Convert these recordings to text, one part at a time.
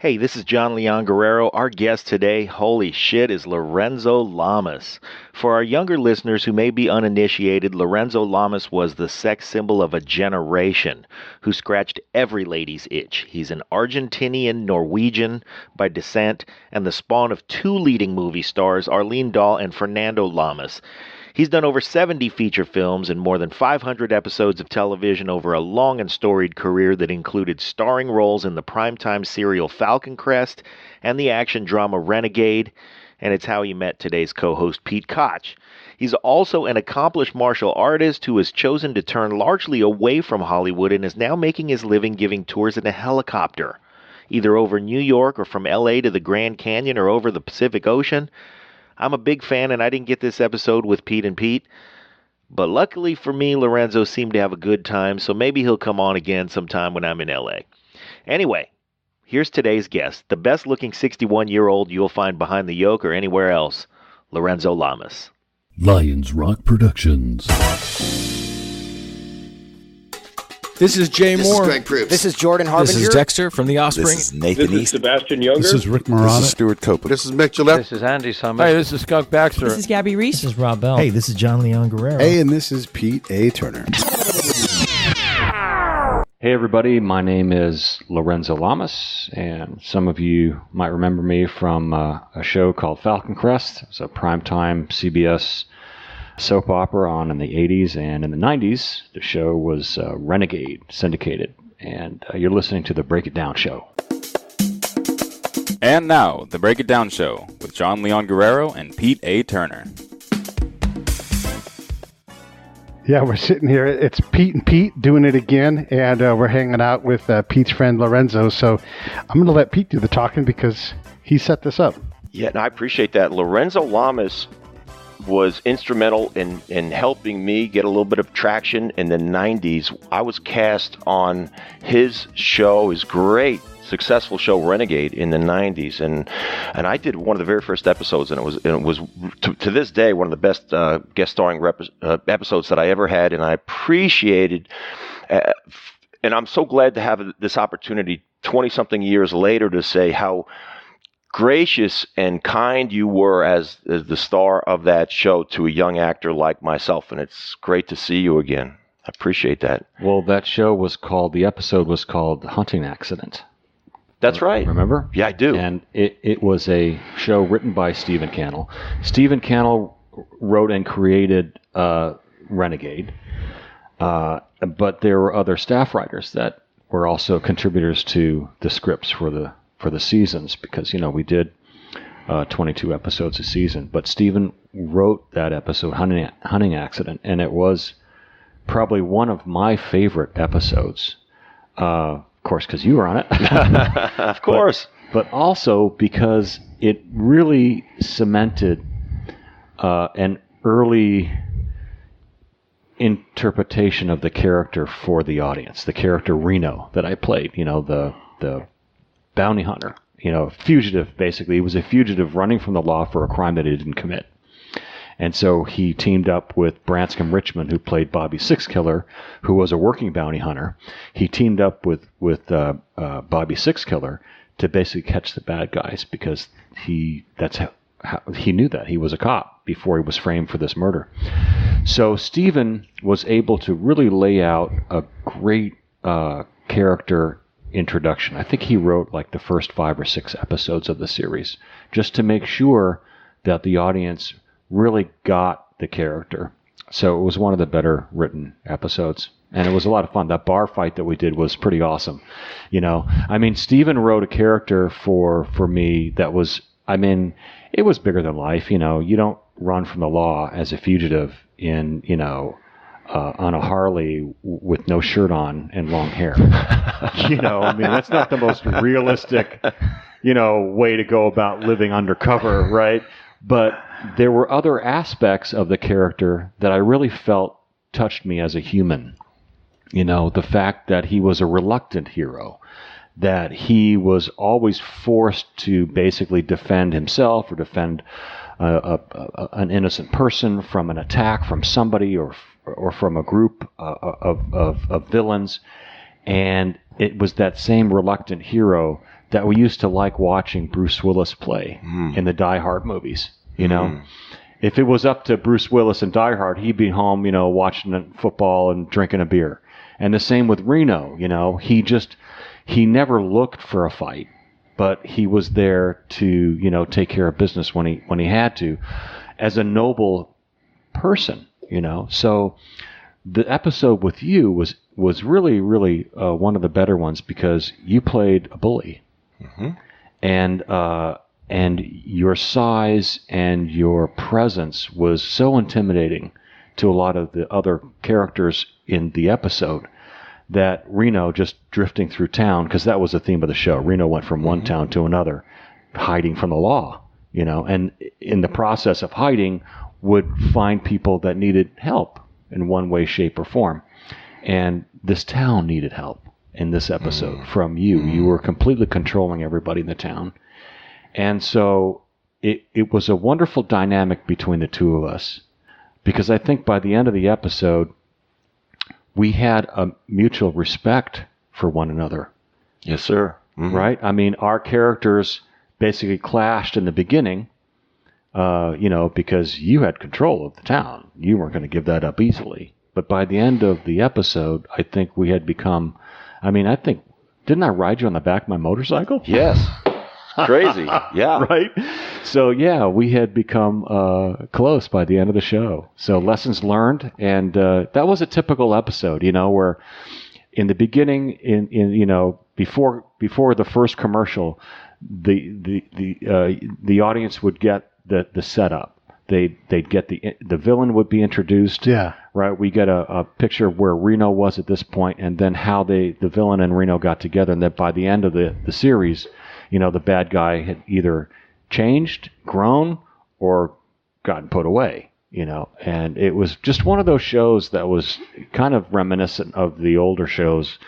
Hey, this is John Leon Guerrero. Our guest today, holy shit, is Lorenzo Lamas. For our younger listeners who may be uninitiated, Lorenzo Lamas was the sex symbol of a generation who scratched every lady's itch. He's an Argentinian Norwegian by descent and the spawn of two leading movie stars, Arlene Dahl and Fernando Lamas. He's done over 70 feature films and more than 500 episodes of television over a long and storied career that included starring roles in the primetime serial Falcon Crest and the action drama Renegade, and it's how he met today's co-host Pete Koch. He's also an accomplished martial artist who has chosen to turn largely away from Hollywood and is now making his living giving tours in a helicopter, either over New York or from LA to the Grand Canyon or over the Pacific Ocean. I'm a big fan, and I didn't get this episode with Pete and Pete. But luckily for me, Lorenzo seemed to have a good time, so maybe he'll come on again sometime when I'm in LA. Anyway, here's today's guest, the best-looking 61-year-old you'll find behind the yoke or anywhere else, Lorenzo Lamas. Lions Rock Productions. This is Jay Moore. This is Greg Proops. This is Jordan Harbinger. This is Dexter from The Offspring. This is Nathan This is East. Sebastian Younger. This is Rick Marotta. This is Stuart Copeland. This is Mick Gillette. This is Andy Summers. Hey, this is Skunk Baxter. This is Gabby Reese. This is Rob Bell. Hey, this is John Leon Guerrero. Hey, and this is Pete A. Turner. Hey everybody, my name is Lorenzo Lamas, and some of you might remember me from a show called Falcon Crest. It was a primetime CBS soap opera on in the 80s, and in the 90s, the show was Renegade, syndicated, and you're listening to the Break It Down Show. And now, the Break It Down Show with John Leon Guerrero and Pete A. Turner. Yeah, we're sitting here. It's Pete and Pete doing it again, and we're hanging out with Pete's friend Lorenzo. So I'm going to let Pete do the talking because he set this up. Yeah, and I appreciate that. Lorenzo Lamas was instrumental in helping me get a little bit of traction in the 90s. I was cast on his show, his great, successful show Renegade in the 90s, and I did one of the very first episodes, and it was to this day one of the best guest starring episodes that I ever had, and I appreciated, and I'm so glad to have this opportunity 20-something years later to say how gracious and kind you were as the star of that show to a young actor like myself, and it's great to see you again. I appreciate that. Well, that show was called, the episode was called Hunting Accident. That's right. Remember? Yeah, I do. And it was a show written by Stephen Cannell. Stephen Cannell wrote and created Renegade, but there were other staff writers that were also contributors to the scripts for the seasons, because we did 22 episodes a season. But Stephen wrote that episode, Hunting Accident, and it was probably one of my favorite episodes. Of course, because you were on it. Of course. But also because it really cemented an early interpretation of the character for the audience. The character Reno that I played, the bounty hunter, fugitive, basically. He was a fugitive running from the law for a crime that he didn't commit. And so he teamed up with Branscombe Richmond, who played Bobby Sixkiller, who was a working bounty hunter. He teamed up with Bobby Sixkiller to basically catch the bad guys, because that's how he knew that. He was a cop before he was framed for this murder. So Stephen was able to really lay out a great character introduction. I think he wrote like the first 5 or 6 episodes of the series just to make sure that the audience really got the character. So it was one of the better written episodes, and it was a lot of fun. That bar fight that we did was pretty awesome. Stephen wrote a character for me that was, it was bigger than life. You don't run from the law as a fugitive in, on a Harley with no shirt on and long hair. That's not the most realistic, way to go about living undercover, right? But there were other aspects of the character that I really felt touched me as a human. The fact that he was a reluctant hero, that he was always forced to basically defend himself or defend an innocent person from an attack from somebody or from a group of villains. And it was that same reluctant hero that we used to like watching Bruce Willis play in the Die Hard movies. You know, if it was up to Bruce Willis and Die Hard, he'd be home, you know, watching football and drinking a beer. And the same with Reno. You know, he never looked for a fight, but he was there to, you know, take care of business when he had to, as a noble person. You know, so the episode with you was really, really one of the better ones because you played a bully, and your size and your presence was so intimidating to a lot of the other characters in the episode that Reno, just drifting through town, because that was the theme of the show. Reno went from one town to another, hiding from the law, you know, and in the process of hiding would find people that needed help in one way, shape, or form. And this town needed help in this episode from you. You were completely controlling everybody in the town. And so it was a wonderful dynamic between the two of us, because I think by the end of the episode, we had a mutual respect for one another. Yes, sir. Right? I mean, our characters basically clashed in the beginning, you know, because you had control of the town. You weren't going to give that up easily. But by the end of the episode, I think we had become, didn't I ride you on the back of my motorcycle? Yes. Crazy. Yeah. Right? So, yeah, we had become close by the end of the show. So lessons learned. And that was a typical episode, you know, where in the beginning, in you know, before the first commercial, the audience would get the setup. They'd get the villain would be introduced. Yeah. Right. We get a picture of where Reno was at this point, and then how the villain and Reno got together, and that by the end of the series, you know, the bad guy had either changed, grown, or gotten put away. You know, and it was just one of those shows that was kind of reminiscent of the older shows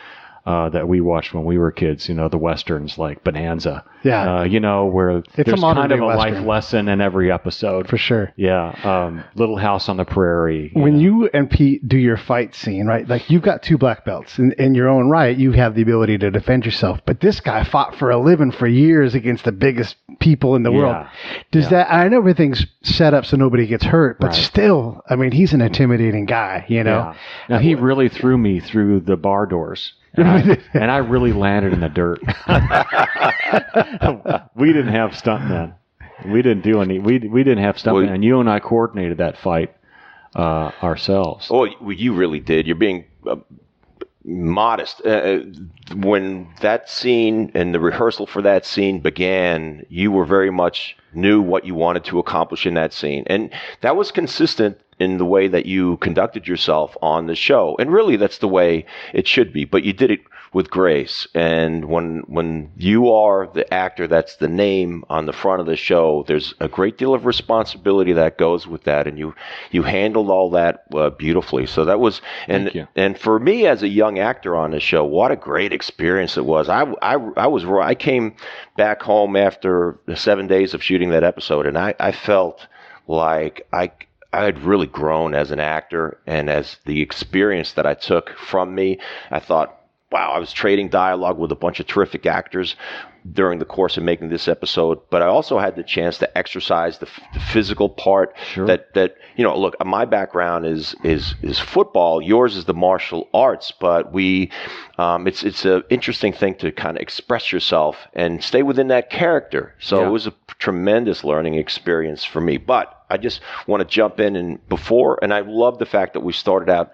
that we watched when we were kids, you know, the Westerns like Bonanza. Yeah. You know, where there's kind of a life lesson in every episode. For sure. Yeah. Little House on the Prairie. When you and Pete do your fight scene, right, like you've got 2 black belts. In your own right, you have the ability to defend yourself. But this guy fought for a living for years against the biggest people in the world. Does that, I know everything's set up so nobody gets hurt, but still, I mean, he's an intimidating guy, you know? Yeah. Now, he really threw me through the bar doors. And I really landed in the dirt. We didn't have stuntmen. We didn't do any. We didn't have stuntmen. And you and I coordinated that fight ourselves. Oh, you really did. You're being modest. When that scene and the rehearsal for that scene began, you were very much knew what you wanted to accomplish in that scene, and that was consistent in the way that you conducted yourself on the show. And really, that's the way it should be. But you did it with grace. And when you are the actor, that's the name on the front of the show, there's a great deal of responsibility that goes with that. And you handled all that beautifully. So that was, and for me as a young actor on the show, what a great experience it was. I came back home after the 7 days of shooting that episode, and I felt like I had really grown as an actor, and as the experience that I took from me, I thought, wow, I was trading dialogue with a bunch of terrific actors during the course of making this episode, but I also had the chance to exercise the physical part. Sure. That you know, look, my background is football. Yours is the martial arts, but it's an interesting thing to kind of express yourself and stay within that character. So it was a tremendous learning experience for me. But I just want to jump in and I love the fact that we started out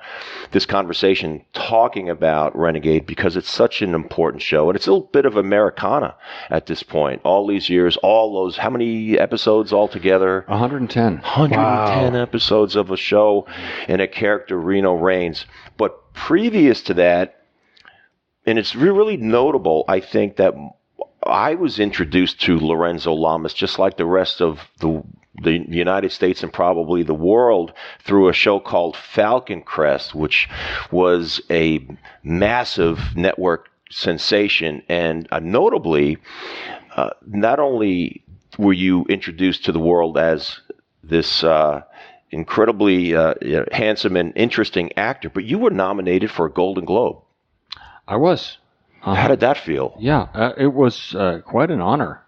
this conversation talking about Renegade, because it's such an important show, and it's a little bit of Americana at this point. All these years, all those, how many episodes altogether? 110. 110 episodes of a show and a character, Reno Reynolds. But previous to that, and it's really notable, I think, that I was introduced to Lorenzo Lamas, just like the rest of the United States and probably the world, through a show called Falcon Crest, which was a massive network sensation. And notably, not only were you introduced to the world as this incredibly handsome and interesting actor, but you were nominated for a Golden Globe. I was. How did that feel? Yeah, it was quite an honor.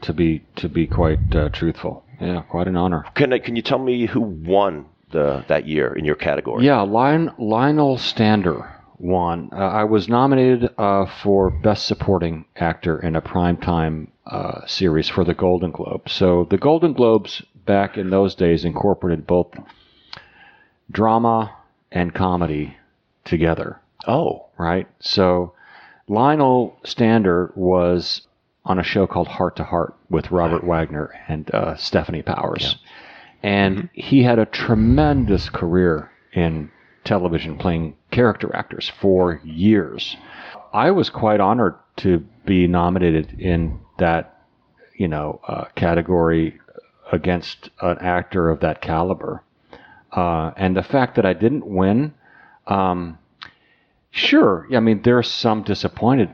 To be quite truthful, yeah, quite an honor. Can you tell me who won that year in your category? Yeah, Lionel Stander won. I was nominated for Best Supporting Actor in a Primetime series for the Golden Globe. So the Golden Globes back in those days incorporated both drama and comedy together. Oh, right. So Lionel Stander was on a show called Heart to Heart with Robert Wagner and Stephanie Powers. Yeah. And he had a tremendous career in television playing character actors for years. I was quite honored to be nominated in that, category against an actor of that caliber. And the fact that I didn't win, sure, I mean, there's some disappointment,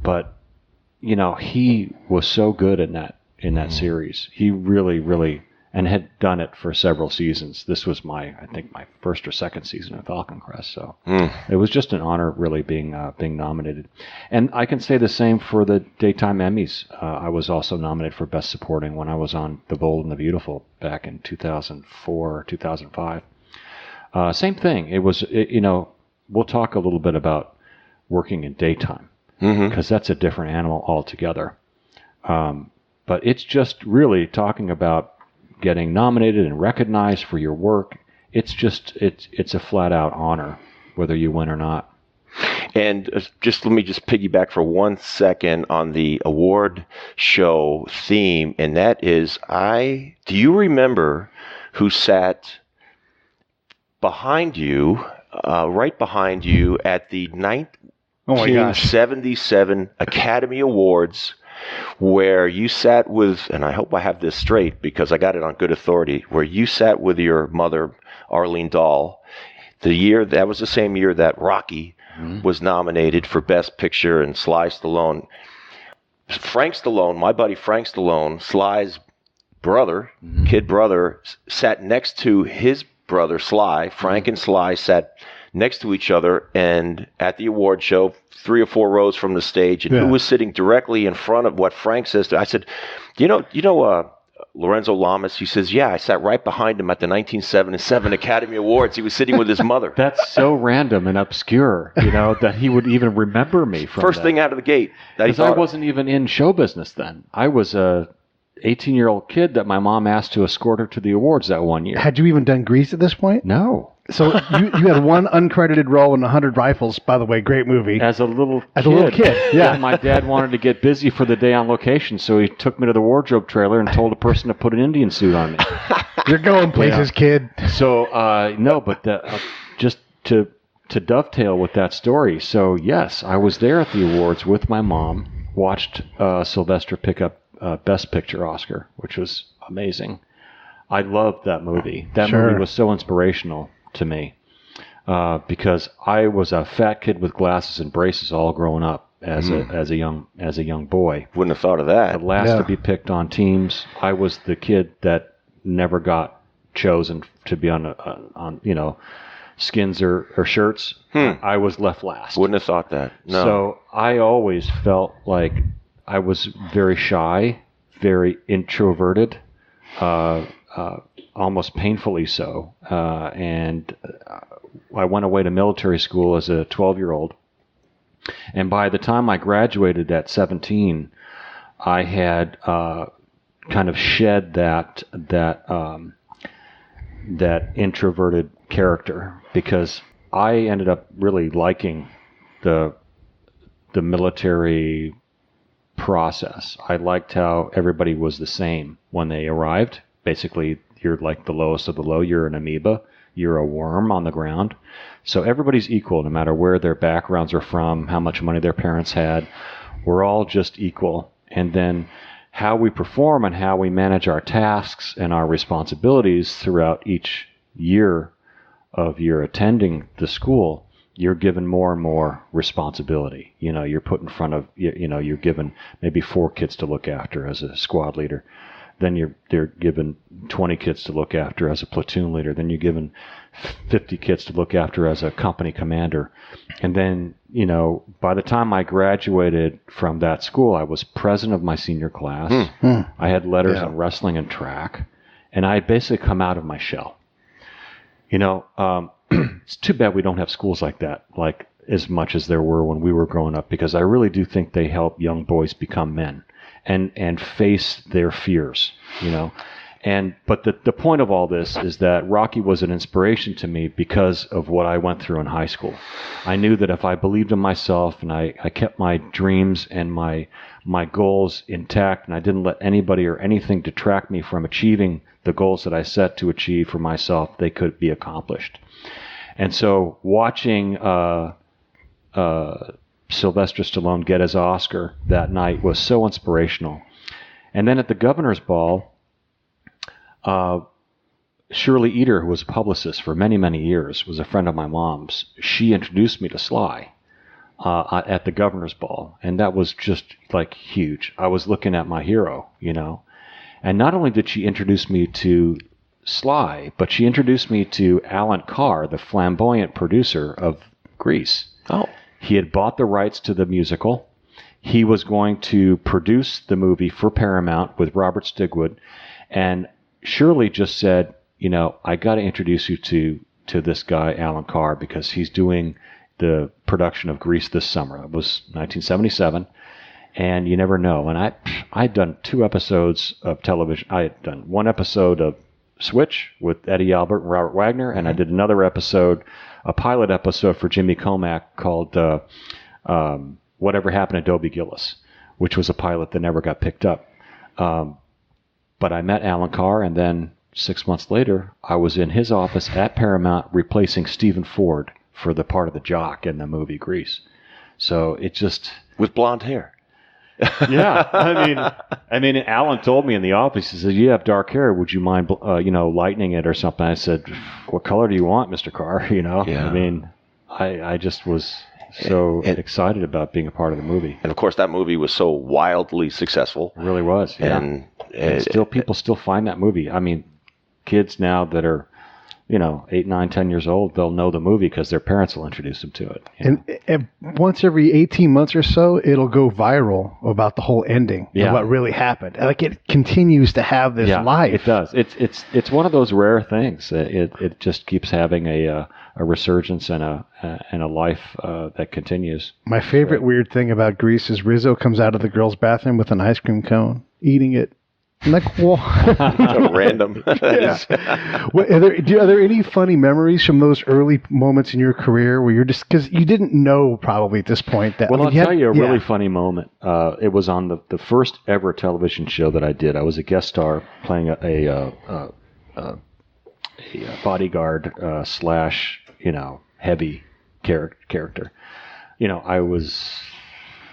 but he was so good in that series. He really, and had done it for several seasons. This was I think my first or second season of Falcon Crest. So it was just an honor, really, being nominated. And I can say the same for the Daytime Emmys. I was also nominated for Best Supporting when I was on The Bold and the Beautiful back in 2004 or 2005. Same thing. It was, we'll talk a little bit about working in daytime, because that's a different animal altogether. But it's just really talking about getting nominated and recognized for your work. It's a flat out honor, whether you win or not. And let me piggyback for 1 second on the award show theme, and that is, do you remember who sat behind you, right behind you at the 1977 Academy Awards, where you sat with, and I hope I have this straight because I got it on good authority, where you sat with your mother, Arlene Dahl, that was the same year that Rocky was nominated for Best Picture, and Sly Stallone. Frank Stallone, my buddy Frank Stallone, Sly's brother, kid brother, sat next to his brother Sly. Frank and Sly sat next to each other, and at the award show, 3 or 4 rows from the stage, and who was sitting directly in front of what Frank says to, I said, Lorenzo Lamas? He says, yeah, I sat right behind him at the 1977 Academy Awards. He was sitting with his mother. That's so random and obscure, that he would even remember me from First thing out of the gate. Because I wasn't even in show business then. I was a 18-year-old kid that my mom asked to escort her to the awards that one year. Had you even done Grease at this point? No. So you had one uncredited role in 100 Rifles, by the way, great movie. As a little kid, yeah. My dad wanted to get busy for the day on location, so he took me to the wardrobe trailer and told a person to put an Indian suit on me. You're going places, kid. So, no, but just to dovetail with that story, so yes, I was there at the awards with my mom, watched Sylvester pick up Best Picture Oscar, which was amazing. I loved that movie. That movie was so inspirational to me, because I was a fat kid with glasses and braces all growing up as a young boy. Wouldn't have thought of that. The last to be picked on teams. I was the kid that never got chosen to be on skins or shirts. I was left last. Wouldn't have thought that. No. So I always felt like I was very shy, very introverted. Almost painfully so. And I went away to military school as a 12-year-old. And by the time I graduated at 17, I had kind of shed that introverted character, because I ended up really liking the military process. I liked how everybody was the same when they arrived. Basically, you're like the lowest of the low. You're an amoeba. You're a worm on the ground. So everybody's equal, no matter where their backgrounds are from, how much money their parents had. We're all just equal. And then how we perform and how we manage our tasks and our responsibilities throughout each year of your attending the school, you're given more and more responsibility. You're put in front of, you're given maybe 4 kids to look after as a squad leader. then they're given 20 kids to look after as a platoon leader. Then you're given 50 kids to look after as a company commander. And then, by the time I graduated from that school, I was president of my senior class. I had letters in wrestling and track, and I had basically come out of my shell. It's too bad we don't have schools like that, like as much as there were when we were growing up, because I really do think they help young boys become men and face their fears, But the point of all this is that Rocky was an inspiration to me because of what I went through in high school. I knew that if I believed in myself and I kept my dreams and my goals intact, and I didn't let anybody or anything detract me from achieving the goals that I set to achieve for myself, they could be accomplished. And so watching Sylvester Stallone get his Oscar that night was so inspirational. And then at the Governor's Ball, Shirley Eater, who was a publicist for many, many years, was a friend of my mom's. She introduced me to Sly at the Governor's Ball, and that was just like huge. I was looking at my hero, And not only did she introduce me to Sly, but she introduced me to Alan Carr, the flamboyant producer of Grease. Oh. He had bought the rights to the musical. He was going to produce the movie for Paramount with Robert Stigwood. And Shirley just said, I got to introduce you to this guy, Alan Carr, because he's doing the production of Grease this summer. It was 1977. And you never know. And I'd done 2 episodes of television. I had done 1 episode of Switch with Eddie Albert and Robert Wagner, and I did another episode, a pilot episode for Jimmy Comack called Whatever Happened to Dobie Gillis, which was a pilot that never got picked up. But I met Alan Carr, and then 6 months later, I was in his office at Paramount replacing Stephen Ford for the part of the Jock in the movie Grease. So it just... With blonde hair. Yeah, I mean, Alan told me in the office. He said, "You have dark hair. Would you mind, lightening it or something?" I said, "What color do you want, Mr. Carr?" Yeah. I mean, I just was so excited about being a part of the movie. And of course, that movie was so wildly successful. It really was. Yeah. And still, people still find that movie. I mean, kids now that are, 8, 9, 10 years old, they'll know the movie because their parents will introduce them to it. And once every 18 months or so, it'll go viral about the whole ending of what really happened. Like, it continues to have this life. It does. It's one of those rare things. It just keeps having a resurgence and a life that continues. My favorite weird thing about Grease is Rizzo comes out of the girls' bathroom with an ice cream cone, eating it. Like, well, random. Are there any funny memories from those early moments in your career where you're just, because you didn't know probably at this point that... Well, I'll tell you a really funny moment. It was on the first ever television show that I did. I was a guest star playing a bodyguard slash, heavy character. I was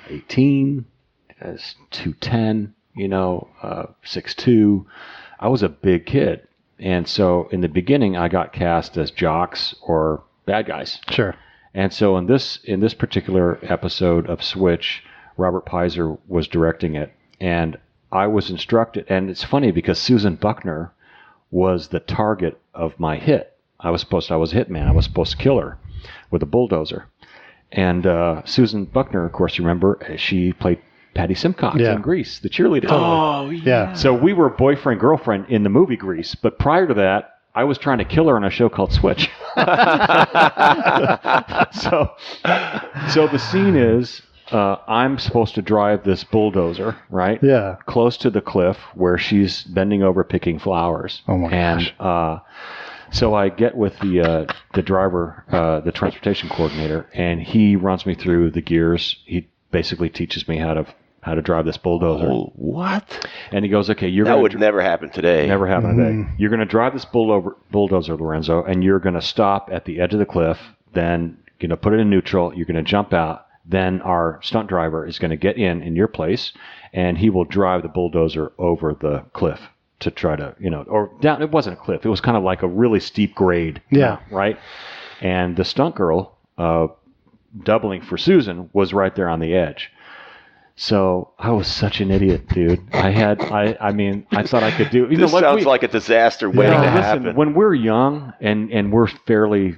18, I was 210. 6'2". I was a big kid. And so in the beginning, I got cast as jocks or bad guys. Sure. And so in this particular episode of Switch, Robert Pizer was directing it. And I was instructed, and it's funny because Susan Buckner was the target of my hit. I was a hitman. I was supposed to kill her with a bulldozer. And Susan Buckner, of course, you remember, she played Patty Simcox in Grease, the cheerleader. Oh, yeah. So we were boyfriend-girlfriend in the movie Grease, but prior to that, I was trying to kill her on a show called Switch. So the scene is I'm supposed to drive this bulldozer, right? Yeah. Close to the cliff where she's bending over picking flowers. Oh, my gosh. And so I get with the driver, the transportation coordinator, and he runs me through the gears. He basically teaches me how to drive this bulldozer. Oh, what? And he goes, "Okay, that would never happen today. Never happen today. You're going to drive this bulldozer, Lorenzo, and you're going to stop at the edge of the cliff. Then put it in neutral. You're going to jump out. Then our stunt driver is going to get in your place, and he will drive the bulldozer over the cliff to try to, or down. It wasn't a cliff. It was kind of like a really steep grade. Yeah. Right. And the stunt girl, doubling for Susan, was right there on the edge. So I was such an idiot, dude. I mean, I thought I could do. This sounds like a disaster waiting to happen. When we're young and we're fairly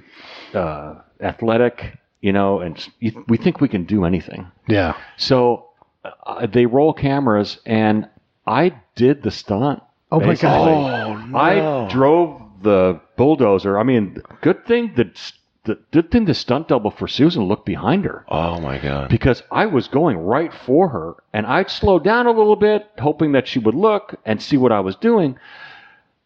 athletic, and we think we can do anything. Yeah. So they roll cameras, and I did the stunt. Oh my basically. God! Oh, no. I drove the bulldozer. I mean, good thing the stunt double for Susan looked behind her. Oh, my God. Because I was going right for her, and I'd slow down a little bit, hoping that she would look and see what I was doing.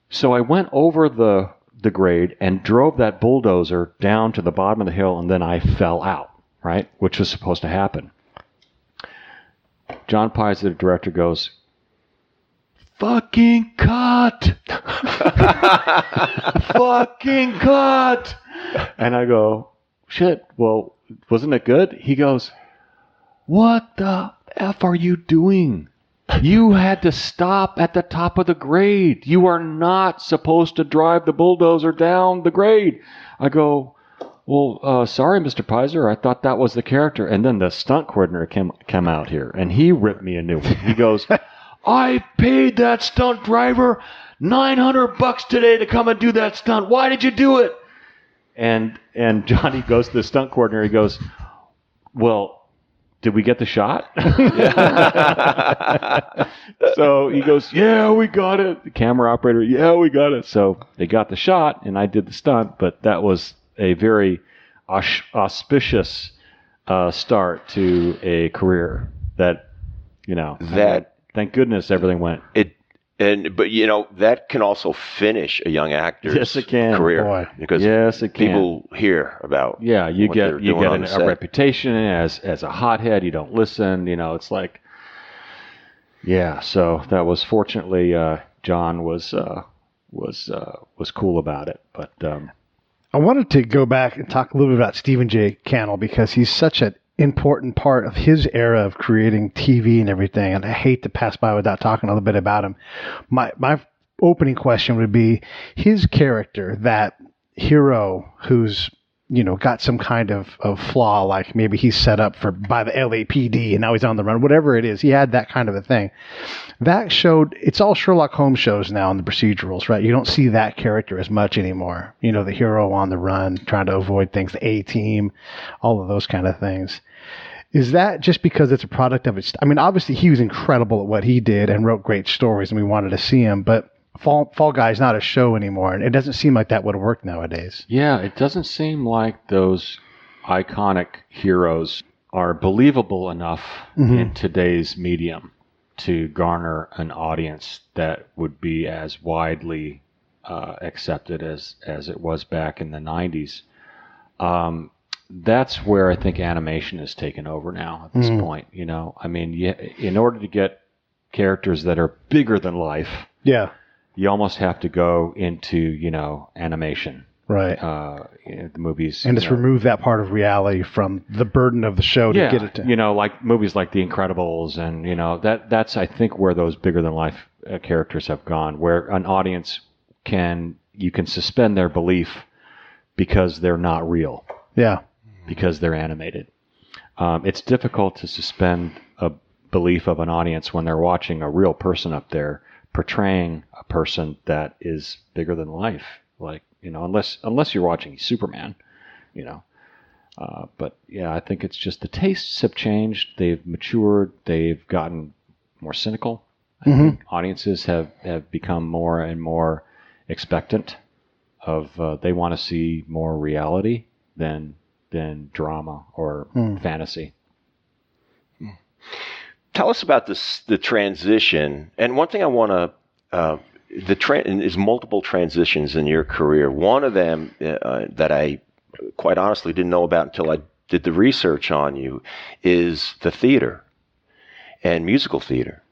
So I went over the grade and drove that bulldozer down to the bottom of the hill, and then I fell out, right? Which was supposed to happen. John Pies, the director, goes, "Fucking cut! Fucking cut!" And I go, "Shit, well, wasn't it good?" He goes, "What the F are you doing? You had to stop at the top of the grade. You are not supposed to drive the bulldozer down the grade." I go, "Well, sorry, Mr. Pizer, I thought that was the character." And then the stunt coordinator came out here, and he ripped me a new one. He goes, "I paid that stunt driver $900 today to come and do that stunt. Why did you do it?" And Johnny goes to the stunt coordinator. He goes, "Well, did we get the shot?" So he goes, "Yeah, we got it." The camera operator, "Yeah, we got it." So they got the shot, and I did the stunt. But that was a very auspicious start to a career that, thank goodness everything went. But that can also finish a young actor's career. Boy. Because yes, it can. People hear about you what get they're doing a reputation as a hothead. You don't listen. It's like, So that was fortunately John was cool about it. But I wanted to go back and talk a little bit about Stephen J Cannell, because he's such an important part of his era of creating TV and everything, and I hate to pass by without talking a little bit about him. My opening question would be his character, that hero who's got some kind of flaw, like maybe he's set up by the LAPD and now he's on the run, whatever it is. He had that kind of a thing. That showed, it's all Sherlock Holmes shows now in the procedurals, right? You don't see that character as much anymore. The hero on the run, trying to avoid things, the A-team, all of those kind of things. Is that just because it's a product of its... I mean, obviously he was incredible at what he did and wrote great stories and we wanted to see him, but Fall Guy's not a show anymore, and it doesn't seem like that would have worked nowadays. Yeah, it doesn't seem like those iconic heroes are believable enough in today's medium to garner an audience that would be as widely accepted as it was back in the 90s. That's where I think animation has taken over now at this point. I mean, in order to get characters that are bigger than life, you almost have to go into, animation. Right. The movies. And just remove that part of reality from the burden of the show to get it to. Like movies like The Incredibles and, that's, I think, where those bigger than life characters have gone, where an audience you can suspend their belief because they're not real. Yeah. Because they're animated. It's difficult to suspend a belief of an audience when they're watching a real person up there portraying a person that is bigger than life, like unless you're watching Superman, But yeah, I think it's just the tastes have changed. They've matured. They've gotten more cynical. I think audiences have become more and more expectant of. They want to see more reality than drama or fantasy. Tell us about the transition. And one thing I want to, is multiple transitions in your career. One of them that I quite honestly didn't know about until I did the research on you is the theater and musical theater.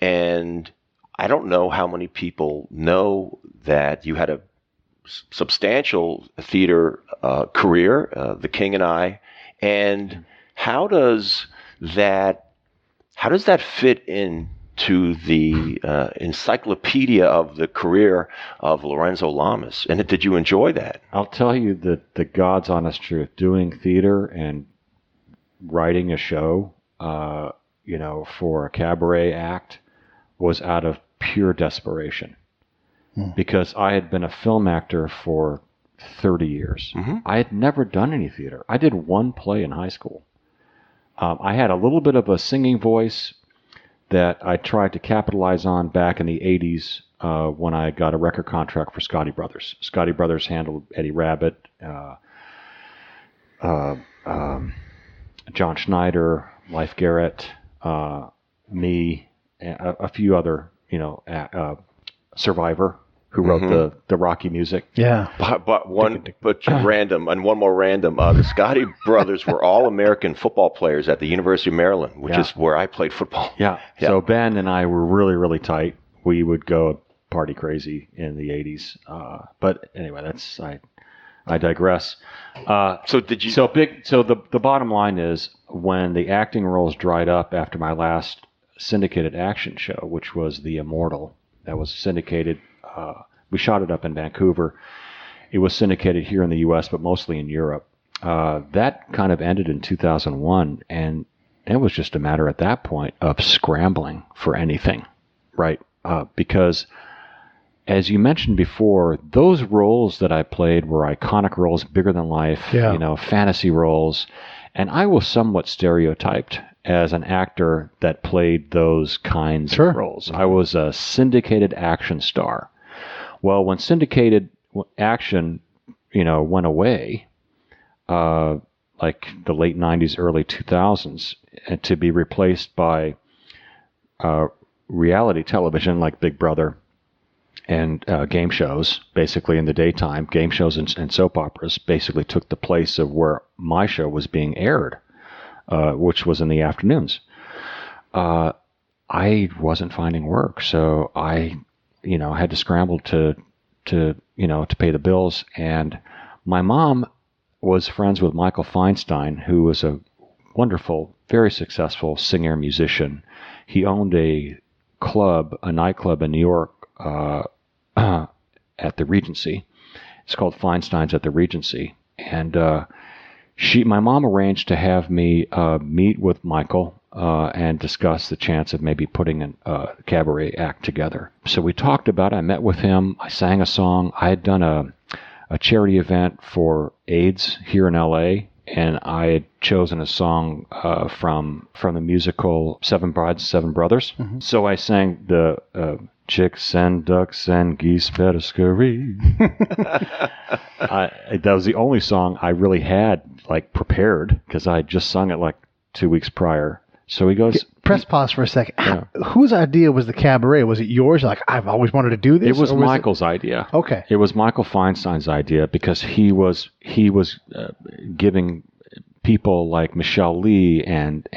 And I don't know how many people know that you had a substantial theater career, The King and I. And how does that fit into the encyclopedia of the career of Lorenzo Lamas? And did you enjoy that? I'll tell you the God's honest truth. Doing theater and writing a show for a cabaret act was out of pure desperation. Because I had been a film actor for 30 years. I had never done any theater. I did one play in high school. I had a little bit of a singing voice that I tried to capitalize on back in the 80s when I got a record contract for Scotty Brothers. Scotty Brothers handled Eddie Rabbitt, John Schneider, Leif Garrett, me, a few other, Survivor, who wrote the Rocky music. Yeah. But one more random. The Scotty brothers were all American football players at the University of Maryland, which is where I played football. Yeah. So Ben and I were really, really tight. We would go party crazy in the 80s. But anyway, I digress. So did you? So the bottom line is, when the acting roles dried up after my last syndicated action show, which was The Immortal, that was syndicated. We shot it up in Vancouver. It was syndicated here in the U.S., but mostly in Europe. That kind of ended in 2001, and it was just a matter at that point of scrambling for anything, right? Because, as you mentioned before, those roles that I played were iconic roles, bigger than life, fantasy roles, and I was somewhat stereotyped as an actor that played those kinds of roles. I was a syndicated action star. Well, when syndicated action, went away, like the late 90s, early 2000s, and to be replaced by reality television like Big Brother and game shows, basically in the daytime, game shows and soap operas basically took the place of where my show was being aired, which was in the afternoons. I wasn't finding work, so I had to scramble to pay the bills. And my mom was friends with Michael Feinstein, who was a wonderful, very successful singer musician. He owned a nightclub in New York at the Regency. It's called Feinstein's at the Regency. And my mom arranged to have me meet with Michael and discuss the chance of maybe putting a cabaret act together. So we talked about it. I met with him. I sang a song. I had done a charity event for AIDS here in L.A., and I had chosen a song from the musical Seven Brides, Seven Brothers. So I sang the chicks and ducks and geese better scurry. That was the only song I really had prepared, because I had just sung it 2 weeks prior. So he goes... Press pause for a second. Yeah. Whose idea was the cabaret? Was it yours? I've always wanted to do this? It was Michael's idea. Okay. It was Michael Feinstein's idea, because he was giving people like Michelle Lee and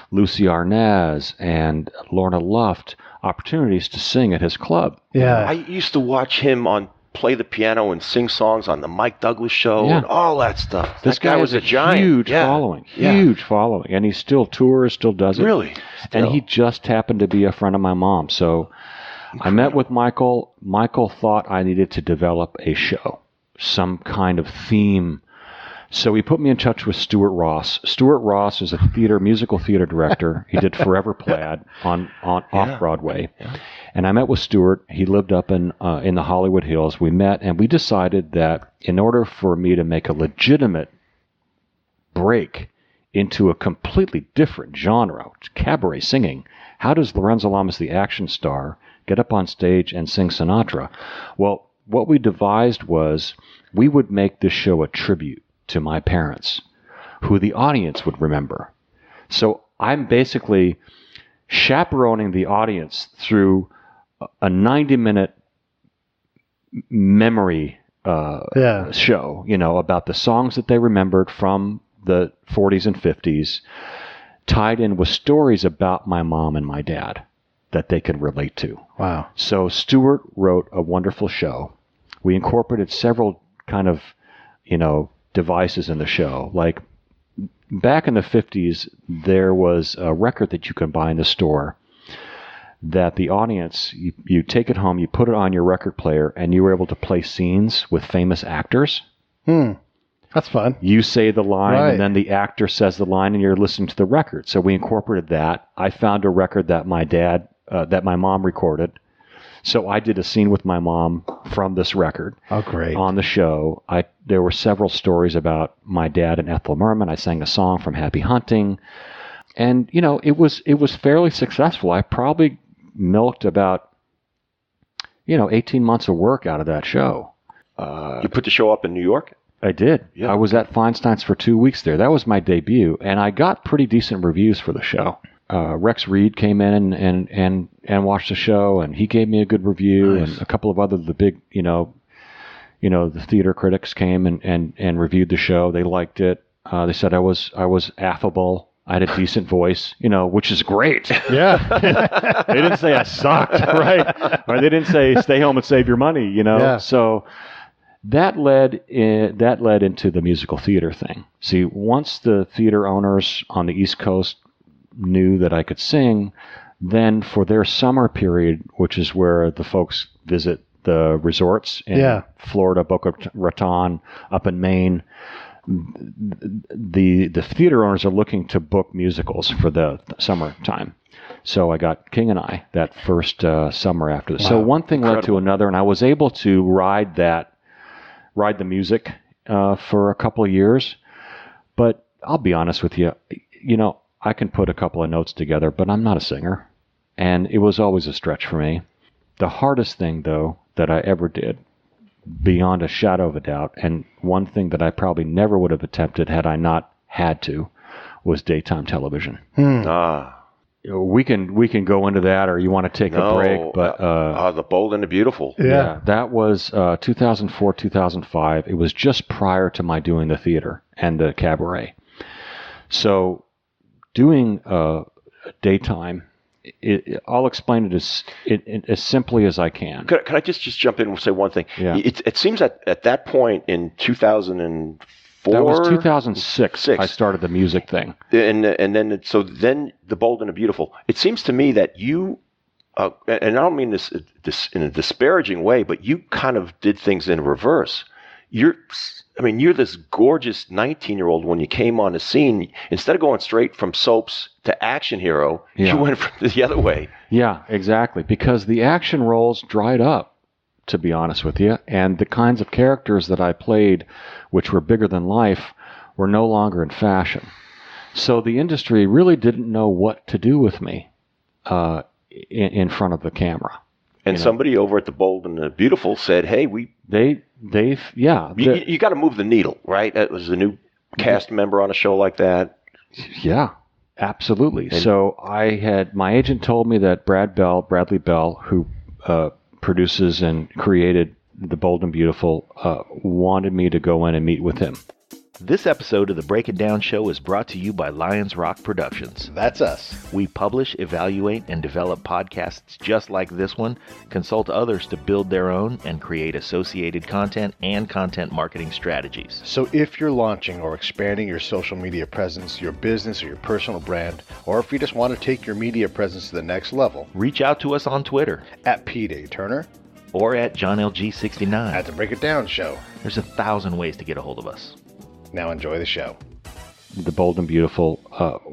Lucy Arnaz and Lorna Luft opportunities to sing at his club. Yeah. I used to watch him play the piano and sing songs on the Mike Douglas show and all that stuff. This guy was a giant. Huge following. And he still tours, still does it. Really? And he just happened to be a friend of my mom. So I met with Michael. Michael thought I needed to develop a show, some kind of theme. So he put me in touch with Stuart Ross. Stuart Ross is a musical theater director. He did Forever Plaid on off-Broadway. Yeah. And I met with Stuart. He lived up in the Hollywood Hills. We met, and we decided that in order for me to make a legitimate break into a completely different genre, cabaret singing, how does Lorenzo Lamas, the action star, get up on stage and sing Sinatra? Well, what we devised was we would make this show a tribute to my parents, who the audience would remember. So I'm basically chaperoning the audience through a 90-minute memory show, about the songs that they remembered from the 40s and 50s, tied in with stories about my mom and my dad that they could relate to. Wow. So Stuart wrote a wonderful show. We incorporated several kind of, devices in the show. Like back in the 50s, there was a record that you can buy in the store that the audience, you take it home, you put it on your record player, and you were able to play scenes with famous actors. That's fun. You say the line, Right. and then the actor says the line, and you're listening to the record. So we incorporated that. I found a record that my mom recorded. So I did a scene with my mom from this record. Oh, great. On the show. There were several stories about my dad and Ethel Merman. I sang a song from Happy Hunting. And, it was fairly successful. I probably milked about, 18 months of work out of that show. You put the show up in New York? I did. Yeah. I was at Feinstein's for 2 weeks there. That was my debut, and I got pretty decent reviews for the show. Rex Reed came in and watched the show, and he gave me a good review, Nice. and a couple of the big, the theater critics came and reviewed the show. They liked it. They said I was affable. I had a decent voice, which is great. Yeah. They didn't say I sucked, right? Or they didn't say stay home and save your money, Yeah. So that led into the musical theater thing. See, once the theater owners on the East Coast knew that I could sing, then for their summer period, which is where the folks visit the resorts in Florida, Boca Raton, up in Maine, the theater owners are looking to book musicals for the summertime. So I got King and I that first summer after this. Wow. So one thing led to another, and I was able to ride the music for a couple of years. But I'll be honest with you, I can put a couple of notes together, but I'm not a singer. And it was always a stretch for me. The hardest thing, though, that I ever did, beyond a shadow of a doubt, and one thing that I probably never would have attempted had I not had to, was daytime television. We can go into that, or you want to take a break, but The Bold and the Beautiful. Yeah, that was 2004, 2005. It was just prior to my doing the theater and the cabaret. So doing daytime, I'll explain it as simply as I can. Could I just jump in and say one thing? Yeah. It seems at that point in 2004. That was 2006. I started the music thing, and then the Bold and the Beautiful. It seems to me that you, and I don't mean this in a disparaging way, but you kind of did things in reverse. You're this gorgeous 19-year-old when you came on the scene. Instead of going straight from soaps to action hero, you went the other way. Yeah, exactly. Because the action roles dried up, to be honest with you, and the kinds of characters that I played, which were bigger than life, were no longer in fashion. So the industry really didn't know what to do with me in front of the camera. And somebody over at the Bold and the Beautiful said, "Hey, you got to move the needle, right?" That was a new cast member on a show like that. Yeah, absolutely. So my agent told me that Bradley Bell, who produces and created The Bold and Beautiful, wanted me to go in and meet with him. This episode of the Break It Down Show is brought to you by Lions Rock Productions. That's us. We publish, evaluate, and develop podcasts just like this one, consult others to build their own, and create associated content and content marketing strategies. So if you're launching or expanding your social media presence, your business or your personal brand, or if you just want to take your media presence to the next level, reach out to us on Twitter at Pete A. Turner or at JohnLG69 at The Break It Down Show. There's 1,000 ways to get a hold of us. Now enjoy the show. The Bold and Beautiful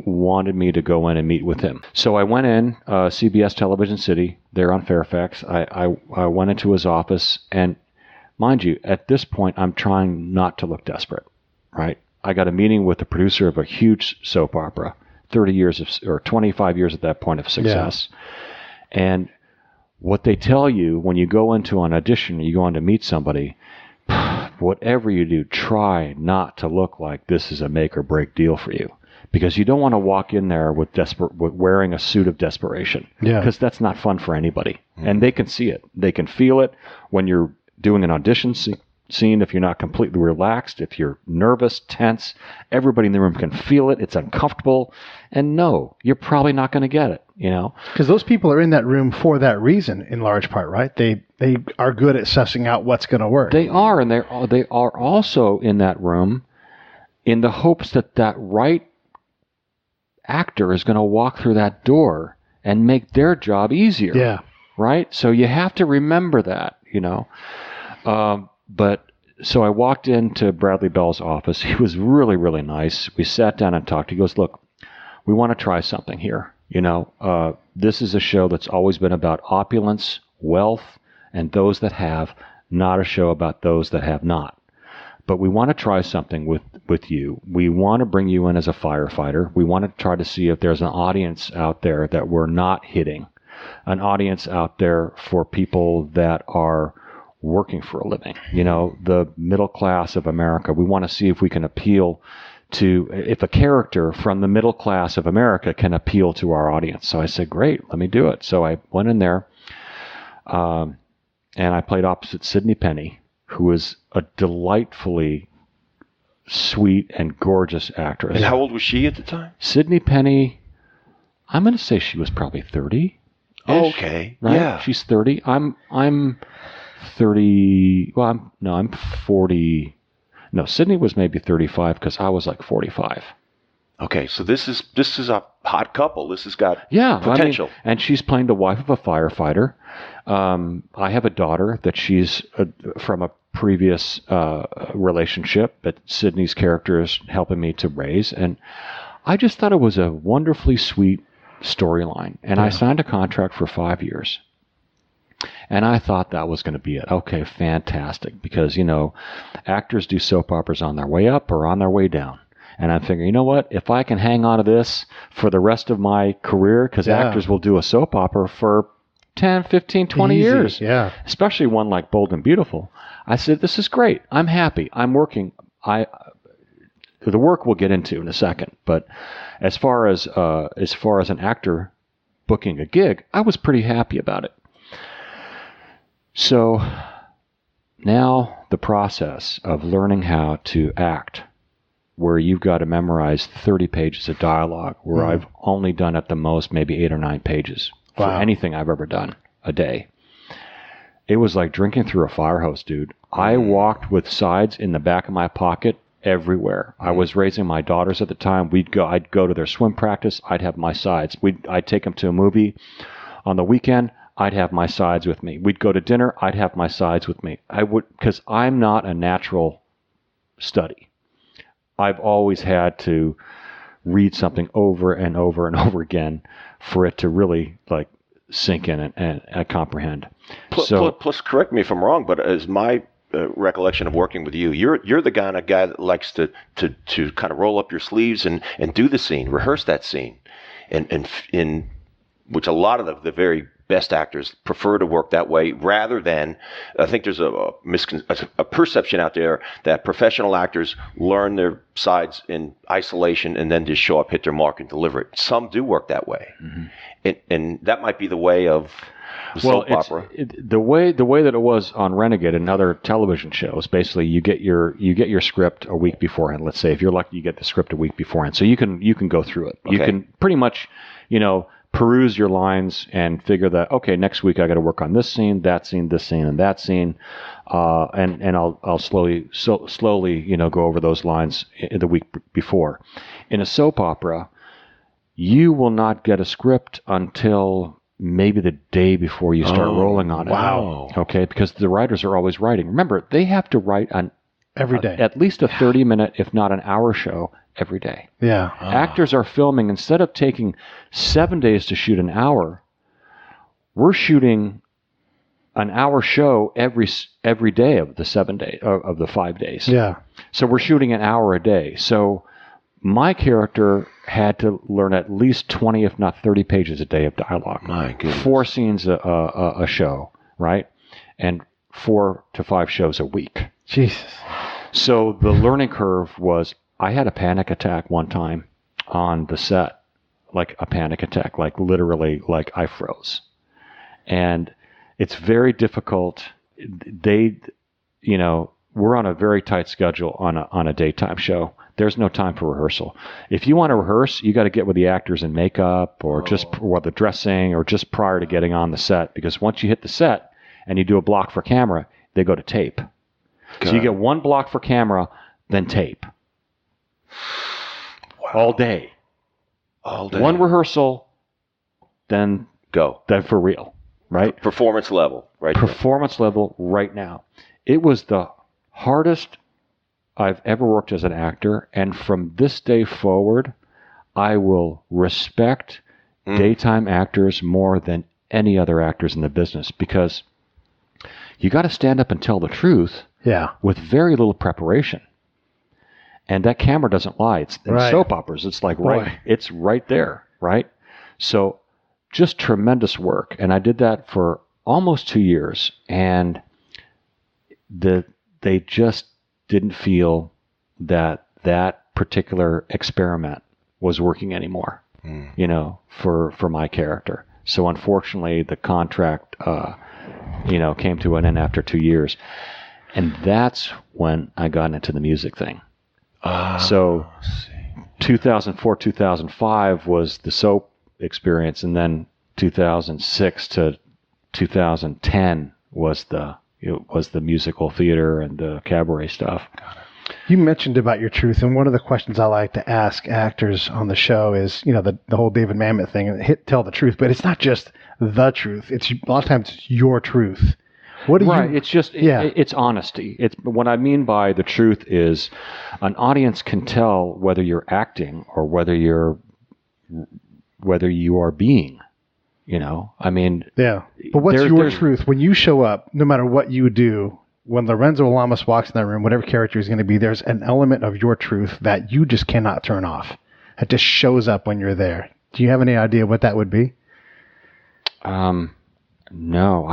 wanted me to go in and meet with him. So I went in, CBS Television City, there on Fairfax. I went into his office, and mind you, at this point, I'm trying not to look desperate, right? I got a meeting with the producer of a huge soap opera, 25 years at that point of success. Yeah. And what they tell you when you go into an audition, you go in to meet somebody, whatever you do, try not to look like this is a make or break deal for you, because you don't want to walk in there with wearing a suit of desperation. Yeah, because that's not fun for anybody, and they can see it, they can feel it when you're doing an audition scene. If you're not completely relaxed, if you're nervous, tense, everybody in the room can feel it. It's uncomfortable, and no, you're probably not going to get it. Because those people are in that room for that reason, in large part, right? They are good at sussing out what's going to work. They are, and they are also in that room in the hopes that right actor is going to walk through that door and make their job easier. Yeah. Right? So you have to remember that, But so I walked into Bradley Bell's office. He was really, really nice. We sat down and talked. He goes, look, we want to try something here. This is a show that's always been about opulence, wealth, and those that have, not a show about those that have not. But we want to try something with you. We want to bring you in as a firefighter. We want to try to see if there's an audience out there that we're not hitting, an audience out there for people that are working for a living, the middle class of America. We want to see if we can appeal to, if a character from the middle class of America can appeal to our audience. So I said, great, let me do it. So I went in there, and I played opposite Sidney Penny, who is a delightfully sweet and gorgeous actress. And how old was she at the time? Sidney Penny, I'm going to say she was probably 30. Oh, okay. Right? Yeah. She's 30. I'm 30. Well, I'm 40. No, Sidney was maybe 35 because I was like 45. Okay, so this is a hot couple. This has got I potential. mean, and she's playing the wife of a firefighter. I have a daughter that she's from a previous relationship that Sidney's character is helping me to raise. And I just thought it was a wonderfully sweet storyline. And I signed a contract for 5 years. And I thought that was going to be it. Okay, fantastic. Because, actors do soap operas on their way up or on their way down. And I'm thinking, you know what? If I can hang on to this for the rest of my career, because actors will do a soap opera for 10, 15, 20 years. Yeah. Especially one like Bold and Beautiful. I said, this is great. I'm happy. I'm working. The work we'll get into in a second. But as far as an actor booking a gig, I was pretty happy about it. So now the process of learning how to act, where you've got to memorize 30 pages of dialogue, where I've only done at the most maybe 8 or 9 pages for anything I've ever done a day. It was like drinking through a fire hose, dude. I walked with sides in the back of my pocket everywhere. I was raising my daughters at the time. I'd go to their swim practice. I'd have my sides. I'd take them to a movie on the weekend. I'd have my sides with me. We'd go to dinner. I'd have my sides with me. Because I'm not a natural study. I've always had to read something over and over and over again for it to really sink in and comprehend. Plus, correct me if I'm wrong, but as my recollection of working with you, you're the kind of guy that likes to kind of roll up your sleeves and do the scene, rehearse that scene, and in which a lot of the very best actors prefer to work that way rather than, I think there's a perception out there that professional actors learn their sides in isolation and then just show up, hit their mark, and deliver it. Some do work that way. Mm-hmm. And that might be the way of the soap opera. The way that it was on Renegade and other television shows, basically you get your script a week beforehand. Let's say if you're lucky, you get the script a week beforehand. So you can go through it. Okay. You can pretty much, peruse your lines and figure that, okay, next week I got to work on this scene, that scene, this scene, and that scene, and I'll slowly go over those lines in the week before. In a soap opera, you will not get a script until maybe the day before you start rolling on it. Wow. Okay, because the writers are always writing. Remember, they have to write on every day, at least a 30-minute, if not an hour show every day. Yeah. Actors are filming, instead of taking 7 days to shoot an hour, we're shooting an hour show every day of the 7 days, of the 5 days. Yeah. So we're shooting an hour a day. So my character had to learn at least 20, if not 30 pages a day of dialogue. My goodness. 4 scenes a show, right? And 4 to 5 shows a week. Jesus. So the learning curve was, I had a panic attack one time on the set, like a panic attack, like literally, like I froze. And it's very difficult. We're on a very tight schedule on a daytime show. There's no time for rehearsal. If you want to rehearse, you got to get with the actors in makeup or the dressing or just prior to getting on the set, because once you hit the set and you do a block for camera, they go to tape. So you get one block for camera, then tape. Wow. All day. One rehearsal, then go. Then for real, right? Performance level, right? Performance level right now. It was the hardest I've ever worked as an actor, and from this day forward, I will respect daytime actors more than any other actors in the business, because you got to stand up and tell the truth with very little preparation. And that camera doesn't lie. It's in soap operas. It's like it's right there, right? So just tremendous work. And I did that for almost 2 years, and they just didn't feel that particular experiment was working anymore, for my character. So unfortunately, the contract, came to an end after 2 years. And that's when I got into the music thing. So 2004, 2005 was the soap experience, and then 2006 to 2010 was the musical theater and the cabaret stuff. You mentioned about your truth, and one of the questions I like to ask actors on the show is, the whole David Mamet thing, tell the truth, but it's not just the truth. It's a lot of times it's your truth. What do you? It's just it's honesty. It's what I mean by the truth is an audience can tell whether you're acting or whether you are being. I mean. Yeah, but what's your truth when you show up? No matter what you do, when Lorenzo Lamas walks in that room, whatever character is going to be, there's an element of your truth that you just cannot turn off. It just shows up when you're there. Do you have any idea what that would be? No,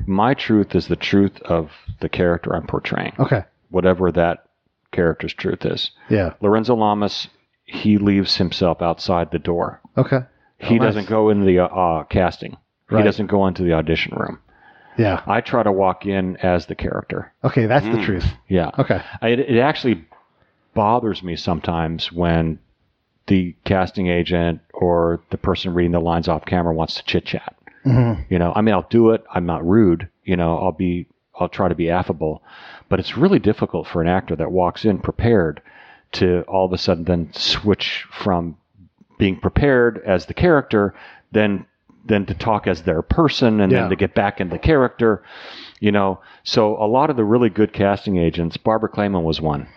my truth is the truth of the character I'm portraying. Okay. Whatever that character's truth is. Yeah. Lorenzo Lamas, he leaves himself outside the door. Okay. He doesn't go into the casting. Right. He doesn't go into the audition room. Yeah. I try to walk in as the character. Okay, that's the truth. Yeah. Okay. It actually bothers me sometimes when the casting agent or the person reading the lines off camera wants to chit-chat. Mm-hmm. I'll do it. I'm not rude. I'll try to be affable, but it's really difficult for an actor that walks in prepared to all of a sudden then switch from being prepared as the character, then to talk as their person, and then to get back into character, So a lot of the really good casting agents, Barbara Clayman was one.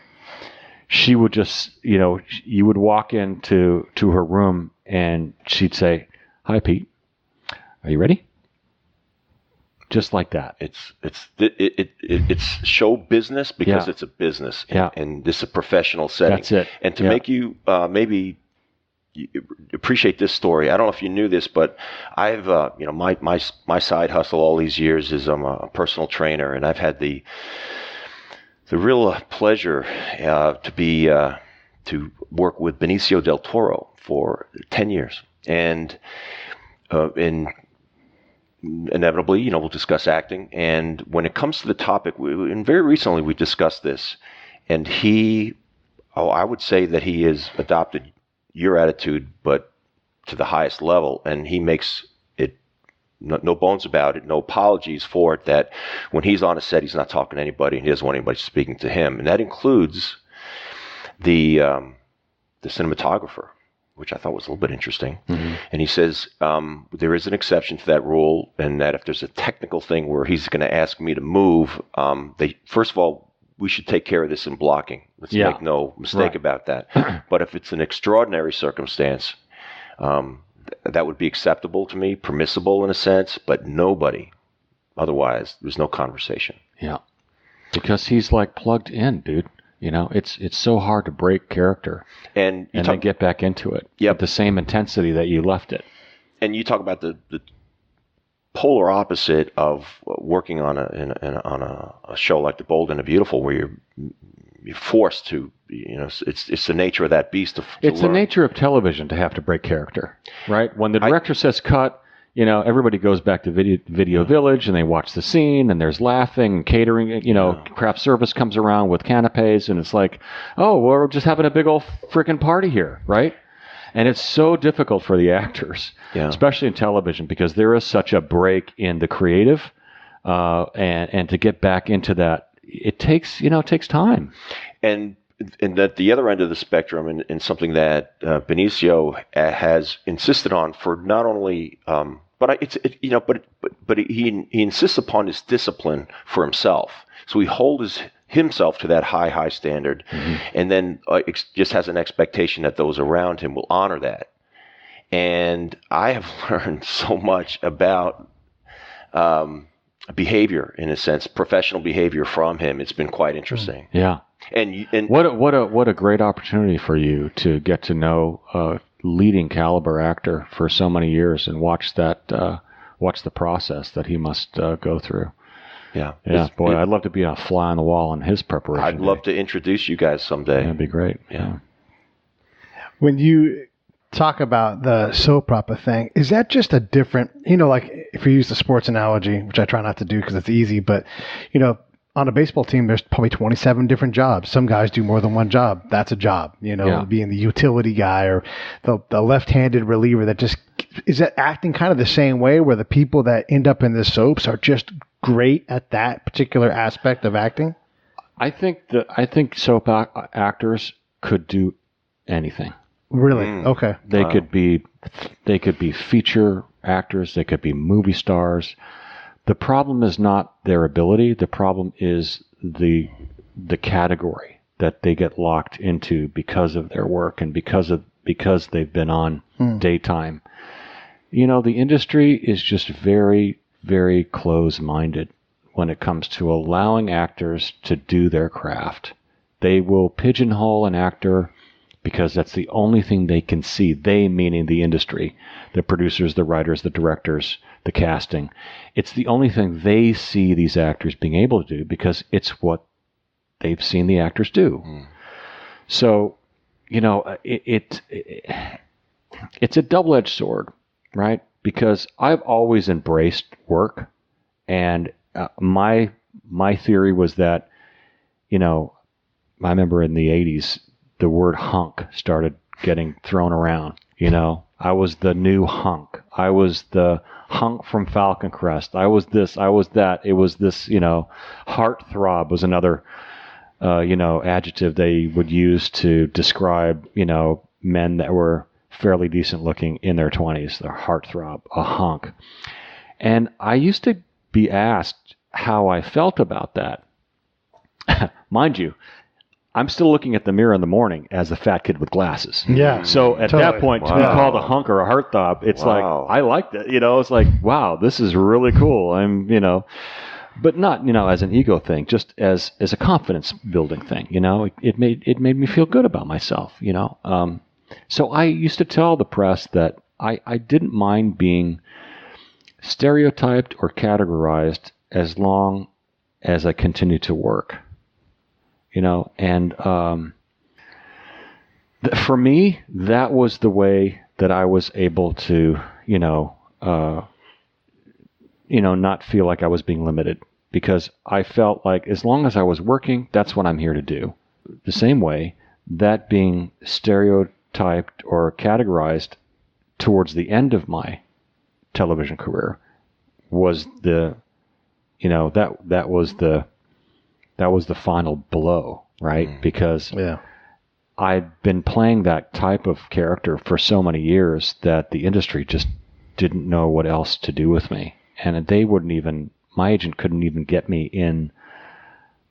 She would just, you would walk into her room and she'd say, "Hi, Pete. Are you ready?" Just like that. It's show business because it's a business, and this is a professional setting. That's it. And to make you maybe appreciate this story, I don't know if you knew this, but I've my side hustle all these years is I'm a personal trainer, and I've had the real pleasure to work with Benicio del Toro for 10 years, and inevitably, we'll discuss acting. And when it comes to the topic, and very recently we discussed this, and I would say that he has adopted your attitude, but to the highest level, and he makes it no bones about it, no apologies for it, that when he's on a set, he's not talking to anybody, and he doesn't want anybody speaking to him. And that includes the cinematographer, which I thought was a little bit interesting. Mm-hmm. And he says there is an exception to that rule, and that if there's a technical thing where he's going to ask me to move, first of all, we should take care of this in blocking. Let's make no mistake about that. But if it's an extraordinary circumstance, that would be acceptable to me, permissible in a sense, but nobody. Otherwise, there's no conversation. Yeah. Because he's like plugged in, dude. It's so hard to break character and then get back into it with the same intensity that you left it. And you talk about the polar opposite of working on a show like The Bold and the Beautiful, where you're forced to, it's the nature of that beast. It's the nature of television to have to break character, right? When the director says cut, everybody goes back to Video Village and they watch the scene, and there's laughing and catering. Craft service comes around with canapes, and it's like, oh, we're just having a big old freaking party here, right? And it's so difficult for the actors, especially in television, because there is such a break in the creative, and to get back into that, it takes time. And that the other end of the spectrum, and something that Benicio has insisted on for not only, but he insists upon his discipline for himself. So he holds himself to that high standard, and then just has an expectation that those around him will honor that. And I have learned so much about behavior, in a sense, professional behavior from him. It's been quite interesting. Yeah. And what a great opportunity for you to get to know a leading caliber actor for so many years and watch the process that he must go through. Yeah. Boy, I'd love to be a fly on the wall in his preparation. I'd love to introduce you guys someday. That'd be great. Yeah. When you talk about the soap opera thing, is that just a different, like if you use the sports analogy, which I try not to do because it's easy, but, on a baseball team, there's probably 27 different jobs. Some guys do more than one job. That's a job, being the utility guy or the left-handed reliever that just, is that acting kind of the same way where the people that end up in the soaps are just great at that particular aspect of acting? I think soap actors could do anything. Really? Okay. They could be feature actors. They could be movie stars. The problem is not their ability. The problem is the category that they get locked into because of their work and because they've been on daytime. The industry is just very, very close-minded when it comes to allowing actors to do their craft. They will pigeonhole an actor because that's the only thing they can see. They, meaning the industry, the producers, the writers, the directors, the casting. It's the only thing they see these actors being able to do because it's what they've seen the actors do. So, it's a double-edged sword, right? Because I've always embraced work, and my theory was that, I remember in the 80s, the word hunk started getting thrown around. I was the new hunk. I was the hunk from Falcon Crest. I was this, I was that. It was this, heart throb was another, adjective they would use to describe, men that were fairly decent looking in their 20s, their heart throb, a hunk. And I used to be asked how I felt about that. Mind you, I'm still looking at the mirror in the morning as a fat kid with glasses. Yeah. So at that point, to be called a hunk or a heart throb, it's like, I liked it. It's like, wow, this is really cool. But not, as an ego thing, just as a confidence building thing. It made me feel good about myself. So I used to tell the press that I didn't mind being stereotyped or categorized as long as I continued to work. For me, that was the way that I was able to, not feel like I was being limited, because I felt like as long as I was working, that's what I'm here to do. The same way that being stereotyped or categorized towards the end of my television career was that was the final blow, right? Because I'd been playing that type of character for so many years that the industry just didn't know what else to do with me. And my agent couldn't even get me in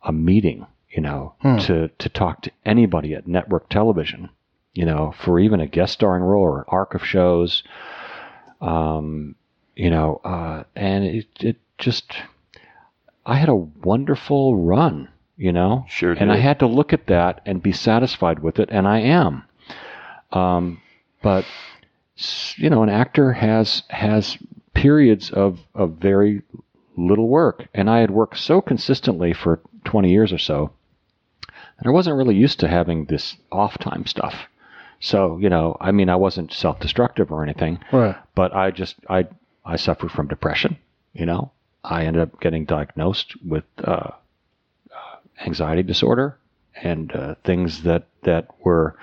a meeting, to talk to anybody at network television, for even a guest starring role or an arc of shows, and it just, I had a wonderful run, Sure did. And I had to look at that and be satisfied with it, and I am. But an actor has periods of very little work, and I had worked so consistently for 20 years or so that I wasn't really used to having this off time stuff. So, I wasn't self-destructive or anything, right, but I suffered from depression, I ended up getting diagnosed with anxiety disorder and things that were,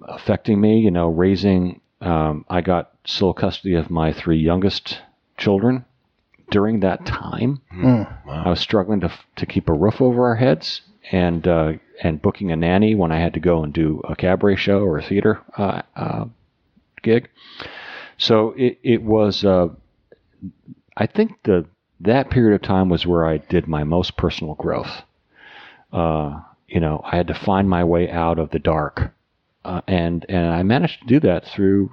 affecting me. Raising. I got sole custody of my 3 youngest children during that time. Wow. I was struggling to keep a roof over our heads, and booking a nanny when I had to go and do a cabaret show or a theater gig. So it was. I think the that period of time was where I did my most personal growth. I had to find my way out of the dark. And I managed to do that through,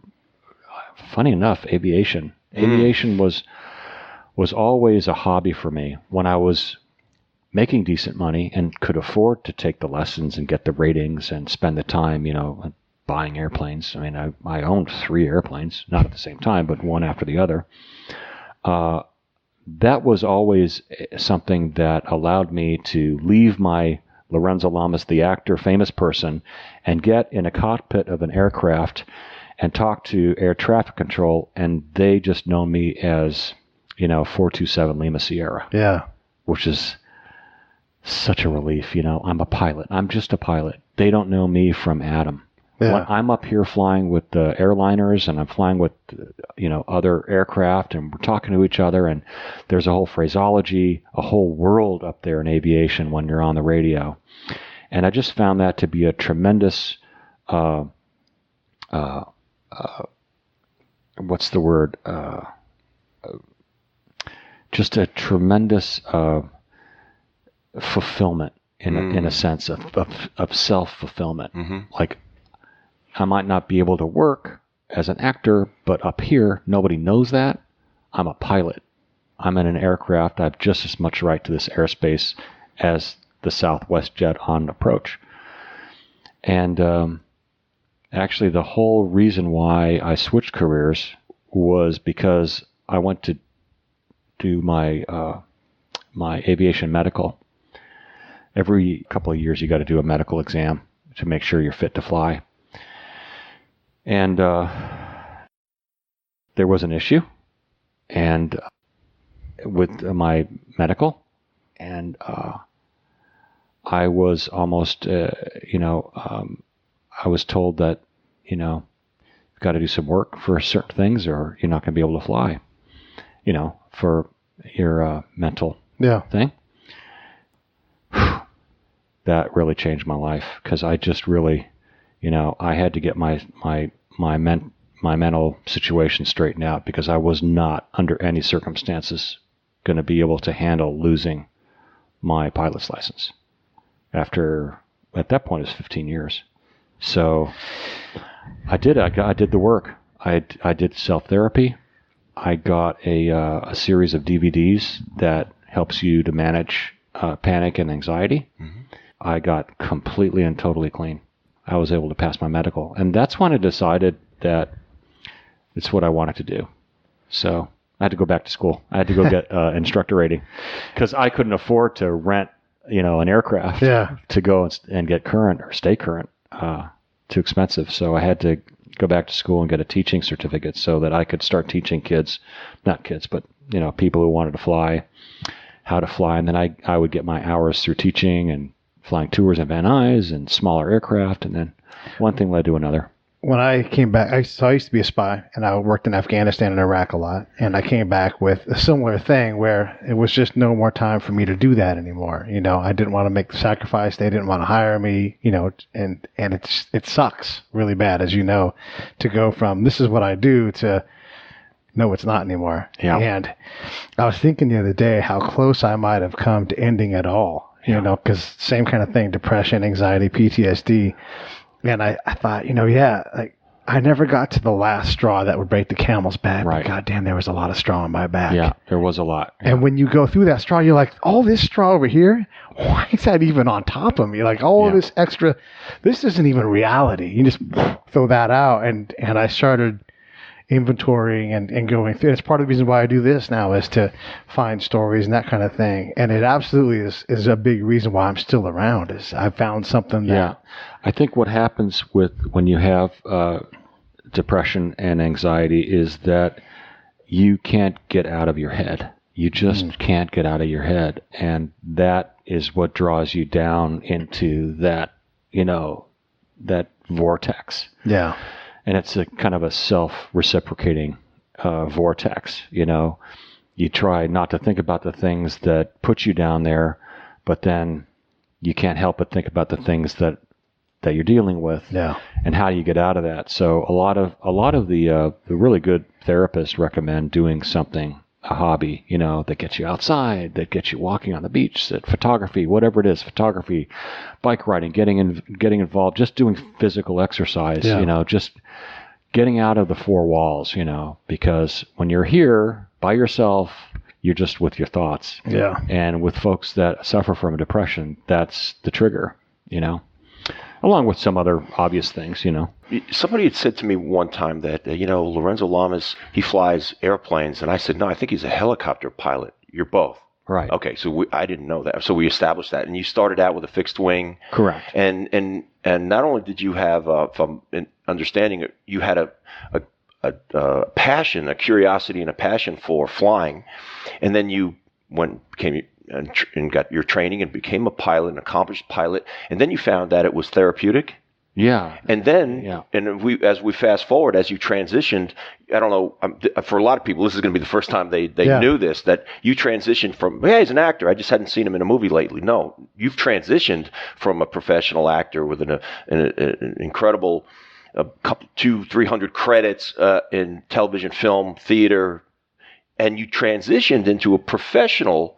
funny enough, aviation. Aviation was always a hobby for me. When I was making decent money and could afford to take the lessons and get the ratings and spend the time, buying airplanes. I mean, I owned 3 airplanes, not at the same time, but one after the other. That was always something that allowed me to leave my Lorenzo Lamas, the actor, famous person, and get in a cockpit of an aircraft and talk to air traffic control, and they just know me as, 427 Lima Sierra. Yeah. Which is such a relief. I'm a pilot. I'm just a pilot. They don't know me from Adam. Yeah. When I'm up here flying with the airliners and I'm flying with, other aircraft, and we're talking to each other, and there's a whole phraseology, a whole world up there in aviation when you're on the radio. And I just found that to be a tremendous, what's the word? Just a tremendous fulfillment in a sense of self-fulfillment. Mm-hmm. Like, I might not be able to work as an actor, but up here, nobody knows that. I'm a pilot. I'm in an aircraft. I have just as much right to this airspace as the Southwest jet on approach. And actually, the whole reason why I switched careers was because I went to do my my aviation medical. Every couple of years, you got to do a medical exam to make sure you're fit to fly. And there was an issue, and with my medical, and I was almost, I was told that, you've got to do some work for certain things, or you're not going to be able to fly, for your mental thing. That really changed my life, because I just really, I had to get my mental situation straightened out, because I was not under any circumstances going to be able to handle losing my pilot's license after, at that point, it was 15 years. So I did the work. I did self-therapy. I got a series of DVDs that helps you to manage panic and anxiety. Mm-hmm. I got completely and totally clean. I was able to pass my medical. And that's when I decided that it's what I wanted to do. So I had to go back to school. I had to go get instructor rating, because I couldn't afford to rent, an aircraft to go and get current or stay current. Too expensive. So I had to go back to school and get a teaching certificate so that I could start teaching not kids, but, people who wanted to fly, how to fly. And then I would get my hours through teaching and flying tours in Van Nuys and smaller aircraft, and then one thing led to another. When I came back, I used to be a spy, and I worked in Afghanistan and Iraq a lot, and I came back with a similar thing where it was just no more time for me to do that anymore. I didn't want to make the sacrifice. They didn't want to hire me, and it sucks really bad, as you know, to go from this is what I do to no, it's not anymore. Yeah. And I was thinking the other day how close I might have come to ending it all. Because same kind of thing, depression, anxiety, PTSD. And I thought, I never got to the last straw that would break the camel's back. Right. But goddamn, there was a lot of straw in my back. Yeah, there was a lot. Yeah. And when you go through that straw, you're like, all this straw over here, why is that even on top of me? Like all this extra, this isn't even reality. You just throw that out. And I started inventorying and going through. It's part of the reason why I do this now, is to find stories and that kind of thing. And it absolutely is a big reason why I'm still around, is I found something that... Yeah. I think what happens when you have depression and anxiety is that you can't get out of your head. You just can't get out of your head. And that is what draws you down into that, that vortex. Yeah. And it's a kind of a self-reciprocating vortex, You try not to think about the things that put you down there, but then you can't help but think about the things that you're dealing with. Yeah. And how do you get out of that? So a lot of the really good therapists recommend doing something a hobby, that gets you outside, that gets you walking on the beach, that photography, whatever it is, photography, bike riding, getting involved, just doing physical exercise, just getting out of the four walls, because when you're here by yourself, you're just with your thoughts. Yeah. And with folks that suffer from depression, that's the trigger, along with some other obvious things, Somebody had said to me one time that, Lorenzo Lamas, he flies airplanes. And I said, no, I think he's a helicopter pilot. You're both. Right. Okay, so I didn't know that. So we established that. And you started out with a fixed wing. Correct. And not only did you have, from an understanding, you had a passion, a curiosity and a passion for flying. And then you became and got your training and became a pilot, an accomplished pilot. And then you found that it was therapeutic. Yeah. And then, as we fast forward, as you transitioned, I don't know, for a lot of people, this is going to be the first time they knew this, that you transitioned from, hey, he's an actor, I just hadn't seen him in a movie lately. No, you've transitioned from a professional actor with an incredible 200-300 credits in television, film, theater, and you transitioned into a professional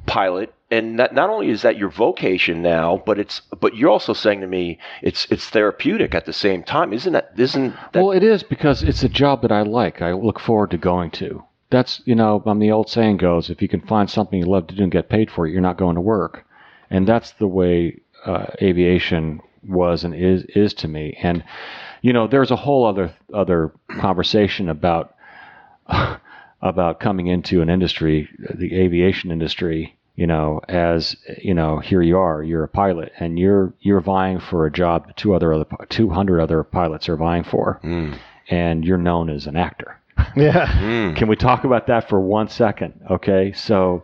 pilot. And not only is that your vocation now, but you're also saying to me it's therapeutic at the same time, isn't that? Well, it is, because it's a job that I like. I look forward to going to. That's the old saying goes, if you can find something you love to do and get paid for it, you're not going to work. And that's the way aviation was and is to me. And there's a whole other conversation about coming into an industry, the aviation industry. As here you are, you're a pilot, and you're vying for a job that 200 other pilots are vying for, and you're known as an actor. Yeah. Can we talk about that for 1 second? Okay, so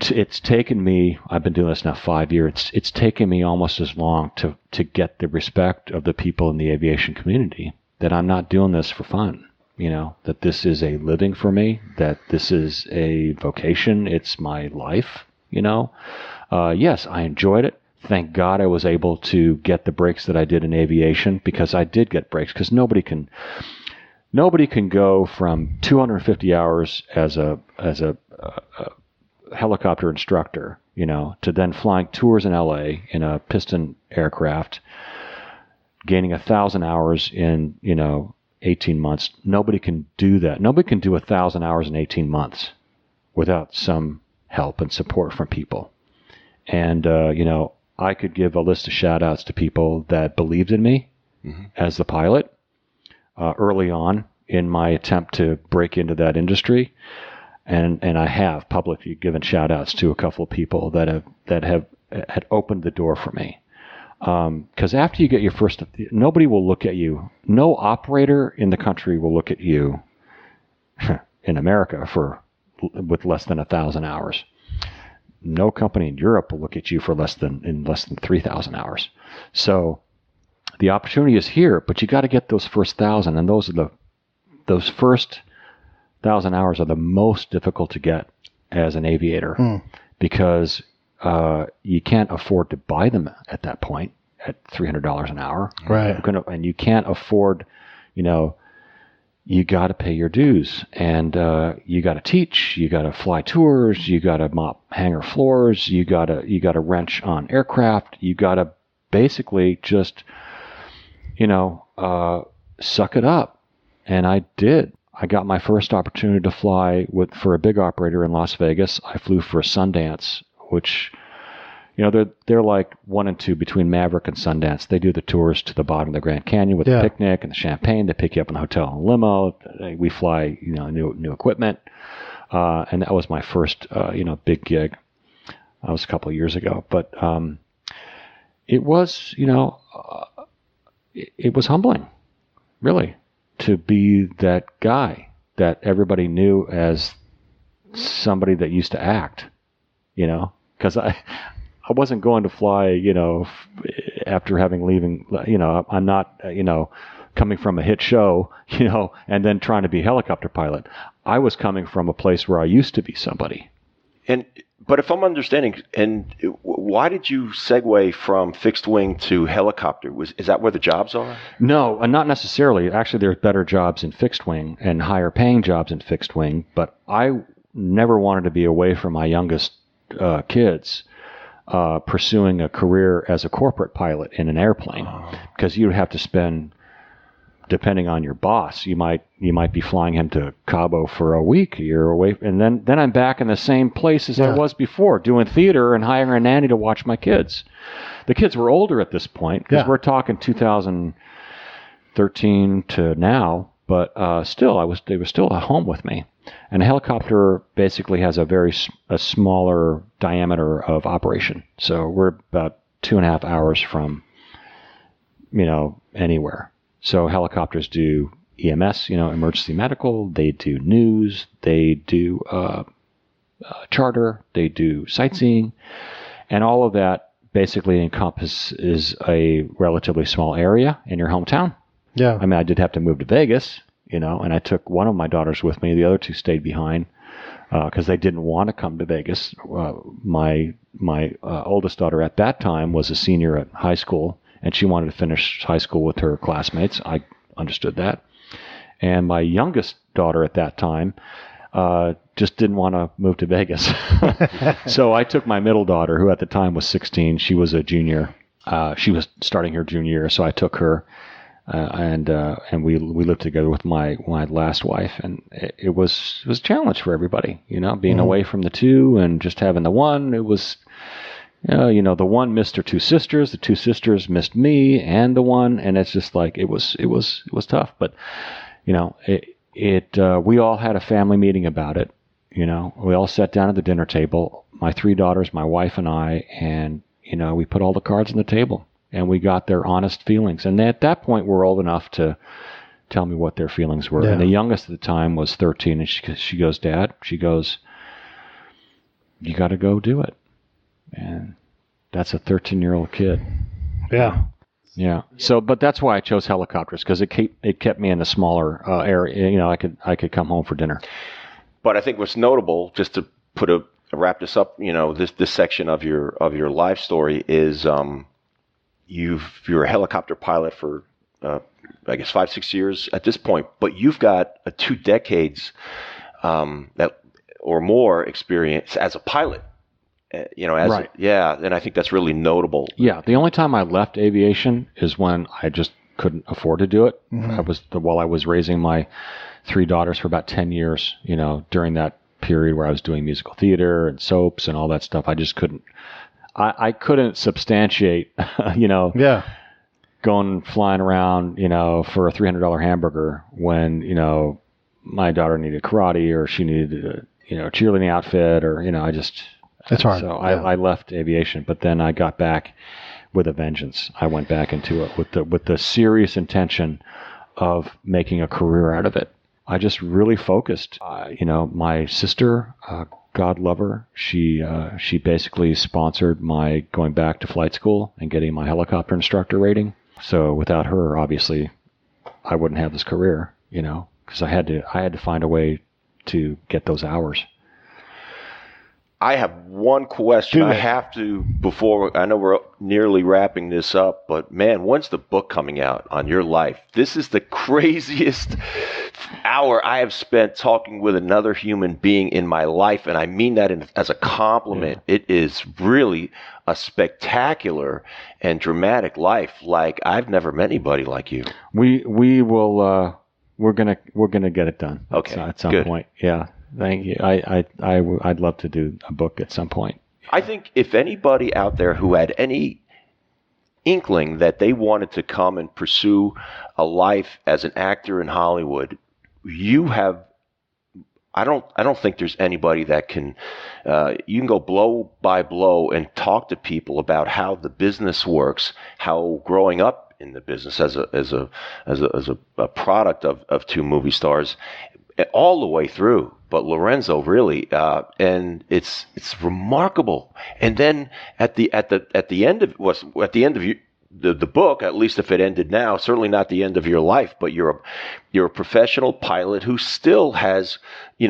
it's taken me. I've been doing this now 5 years. It's taken me almost as long to get the respect of the people in the aviation community that I'm not doing this for fun. That this is a living for me, that this is a vocation. It's my life. Yes, I enjoyed it. Thank God I was able to get the breaks that I did in aviation, because I did get breaks, because nobody can go from 250 hours as a helicopter instructor, to then flying tours in LA in a piston aircraft, gaining 1,000 hours in, 18 months. Nobody can do that. Nobody can do 1,000 hours in 18 months without some help and support from people. And, I could give a list of shout outs to people that believed in me as the pilot early on in my attempt to break into that industry. And I have publicly given shout outs to a couple of people that had opened the door for me. Because after you get your first, nobody will look at you. No operator in the country will look at you in America with less than 1,000 hours. No company in Europe will look at you for less than 3,000 hours. So the opportunity is here, but you got to get those first 1,000, and those first 1,000 hours are the most difficult to get as an aviator, because you can't afford to buy them at that point at $300 an hour. Right. And you can't afford, you got to pay your dues, and you got to teach, you got to fly tours, you got to mop hangar floors, you got to wrench on aircraft, you got to basically just, suck it up. And I did. I got my first opportunity to fly for a big operator in Las Vegas. I flew for Sundance, which, they're like 1 and 2 between Maverick and Sundance. They do the tours to the bottom of the Grand Canyon with the picnic and the champagne. They pick you up in the hotel in a limo. We fly, new equipment. And that was my first, big gig. That was a couple of years ago. But it was, it was humbling, really, to be that guy that everybody knew as somebody that used to act, because I wasn't going to fly, after leaving, I'm not, coming from a hit show, and then trying to be a helicopter pilot. I was coming from a place where I used to be somebody. And But if I'm understanding, why did you segue from fixed wing to helicopter? Is that where the jobs are? No, not necessarily. Actually, there's better jobs in fixed wing and higher paying jobs in fixed wing. But I never wanted to be away from my youngest kids pursuing a career as a corporate pilot in an airplane, because you'd have to spend, depending on your boss, you might be flying him to Cabo for a week. You're away, and then I'm back in the same place as I was before, doing theater and hiring a nanny to watch my kids. The kids were older at this point, because we're talking 2013 to now, but still, they were still at home with me. And a helicopter basically has a smaller diameter of operation, so we're about 2.5 hours from, anywhere. So helicopters do EMS, emergency medical. They do news. They do charter. They do sightseeing, and all of that basically encompasses a relatively small area in your hometown. Yeah. I mean, I did have to move to Vegas, and I took one of my daughters with me. The other two stayed behind because they didn't want to come to Vegas. My oldest daughter at that time was a senior at high school, and she wanted to finish high school with her classmates. I understood that. And my youngest daughter at that time just didn't want to move to Vegas. So I took my middle daughter, who at the time was 16. She was a junior. She was starting her junior year, so I took her, and we lived together with my last wife. And it was a challenge for everybody, being away from the two and just having the one. It was... the one missed her two sisters. The two sisters missed me and the one, and it's just like it was tough. But we all had a family meeting about it. We all sat down at the dinner table, my three daughters, my wife, and I, and we put all the cards on the table, and we got their honest feelings. And they, at that point, were old enough to tell me what their feelings were. Yeah. And the youngest at the time was 13, and she goes, "Dad," she goes, "you got to go do it." And that's a 13-year-old kid. Yeah. Yeah. So, but that's why I chose helicopters, because it kept me in a smaller area. I could come home for dinner. But I think what's notable, just to wrap this up, this section of your life story is you're a helicopter pilot for I guess 5-6 years at this point, but you've got 2 decades that or more experience as a pilot. Right. And I think that's really notable. Yeah, the only time I left aviation is when I just couldn't afford to do it. Mm-hmm. While I was raising my 3 daughters for about 10 years, during that period where I was doing musical theater and soaps and all that stuff. I just couldn't. I couldn't substantiate, going flying around, for a $300 hamburger when my daughter needed karate, or she needed a cheerleading outfit, or I just. That's hard. So I left aviation, but then I got back with a vengeance. I went back into it with the serious intention of making a career out of it. I just really focused. My sister, God love her, she basically sponsored my going back to flight school and getting my helicopter instructor rating. So without her, obviously, I wouldn't have this career. Because I had to find a way to get those hours. I have one question I have to, before, I know we're nearly wrapping this up, but man, when's the book coming out on your life? This is the craziest hour I have spent talking with another human being in my life, and I mean that as a compliment. Yeah. It is really a spectacular and dramatic life. Like, I've never met anybody like you. We will, we're gonna get it done. Okay, at some point. Yeah. Thank you. I'd love to do a book at some point. I think if anybody out there who had any inkling that they wanted to come and pursue a life as an actor in Hollywood, you have. I don't think there's anybody that can. You can go blow by blow and talk to people about how the business works, how growing up in the business as a product of 2 movie stars, all the way through. But Lorenzo, really, and it's remarkable. And then at the end of the book, at least if it ended now, certainly not the end of your life, but you're a professional pilot who still has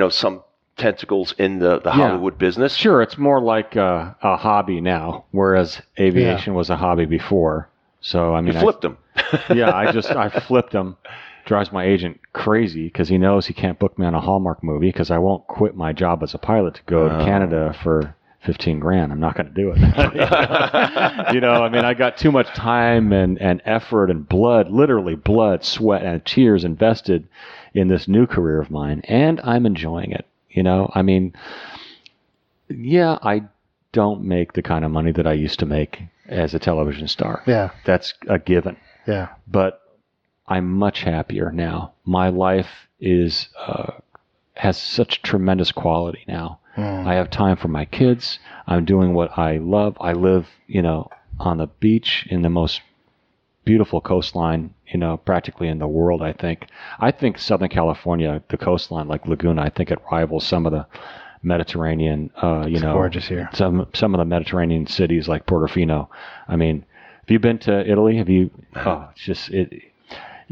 some tentacles in the Hollywood business? Sure, it's more like a hobby now, whereas aviation was a hobby before. So I mean, you flipped them. I flipped them. Drives my agent crazy because he knows he can't book me on a Hallmark movie because I won't quit my job as a pilot to go to Canada for $15,000. I'm not going to do it. I mean, I got too much time and effort and blood, literally blood, sweat, and tears invested in this new career of mine, and I'm enjoying it. I mean, I don't make the kind of money that I used to make as a television star. Yeah. That's a given. Yeah. But I'm much happier now. My life has such tremendous quality now. I have time for my kids. I'm doing what I love. I live, on the beach in the most beautiful coastline, practically in the world, I think. I think Southern California, the coastline, like Laguna, I think it rivals some of the Mediterranean, It's gorgeous here. Some of the Mediterranean cities like Portofino. I mean, have you been to Italy? Have you? It's just it.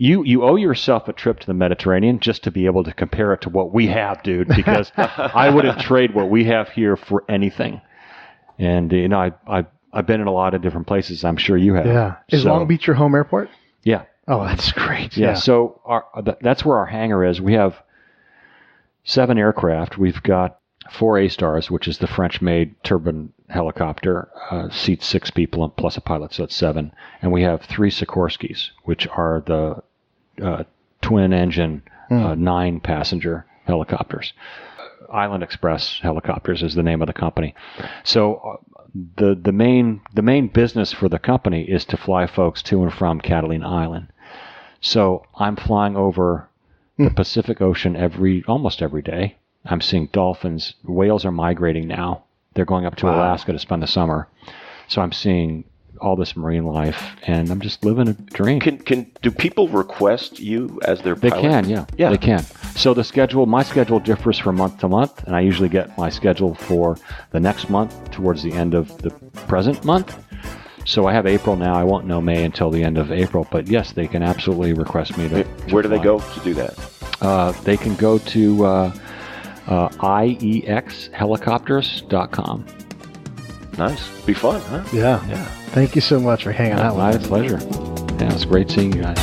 You owe yourself a trip to the Mediterranean just to be able to compare it to what we have, dude, because I wouldn't trade what we have here for anything. And, I've been in a lot of different places. I'm sure you have. Yeah. Is Long Beach your home airport? Yeah. Oh, that's great. Yeah. So that's where our hangar is. We have 7 aircraft. We've got 4 A-Stars, which is the French-made turbine helicopter, seats 6 people plus a pilot, so it's 7. And we have 3 Sikorskis, which are the twin-engine 9-passenger helicopters. Island Express Helicopters is the name of the company. So the main business for the company is to fly folks to and from Catalina Island. So I'm flying over the Pacific Ocean almost every day. I'm seeing dolphins. Whales are migrating now. They're going up to Alaska to spend the summer. So I'm seeing all this marine life, and I'm just living a dream. Do people request you as their pilot? They can, yeah. They can. So my schedule differs from month to month, and I usually get my schedule for the next month towards the end of the present month. So I have April now. I won't know May until the end of April, but yes, they can absolutely request me to Where do they fly. go to do that? They can go to iexhelicopters.com. Nice. Be fun, huh? Yeah. Thank you so much for hanging out with us. My pleasure. Yeah, it's great seeing you guys.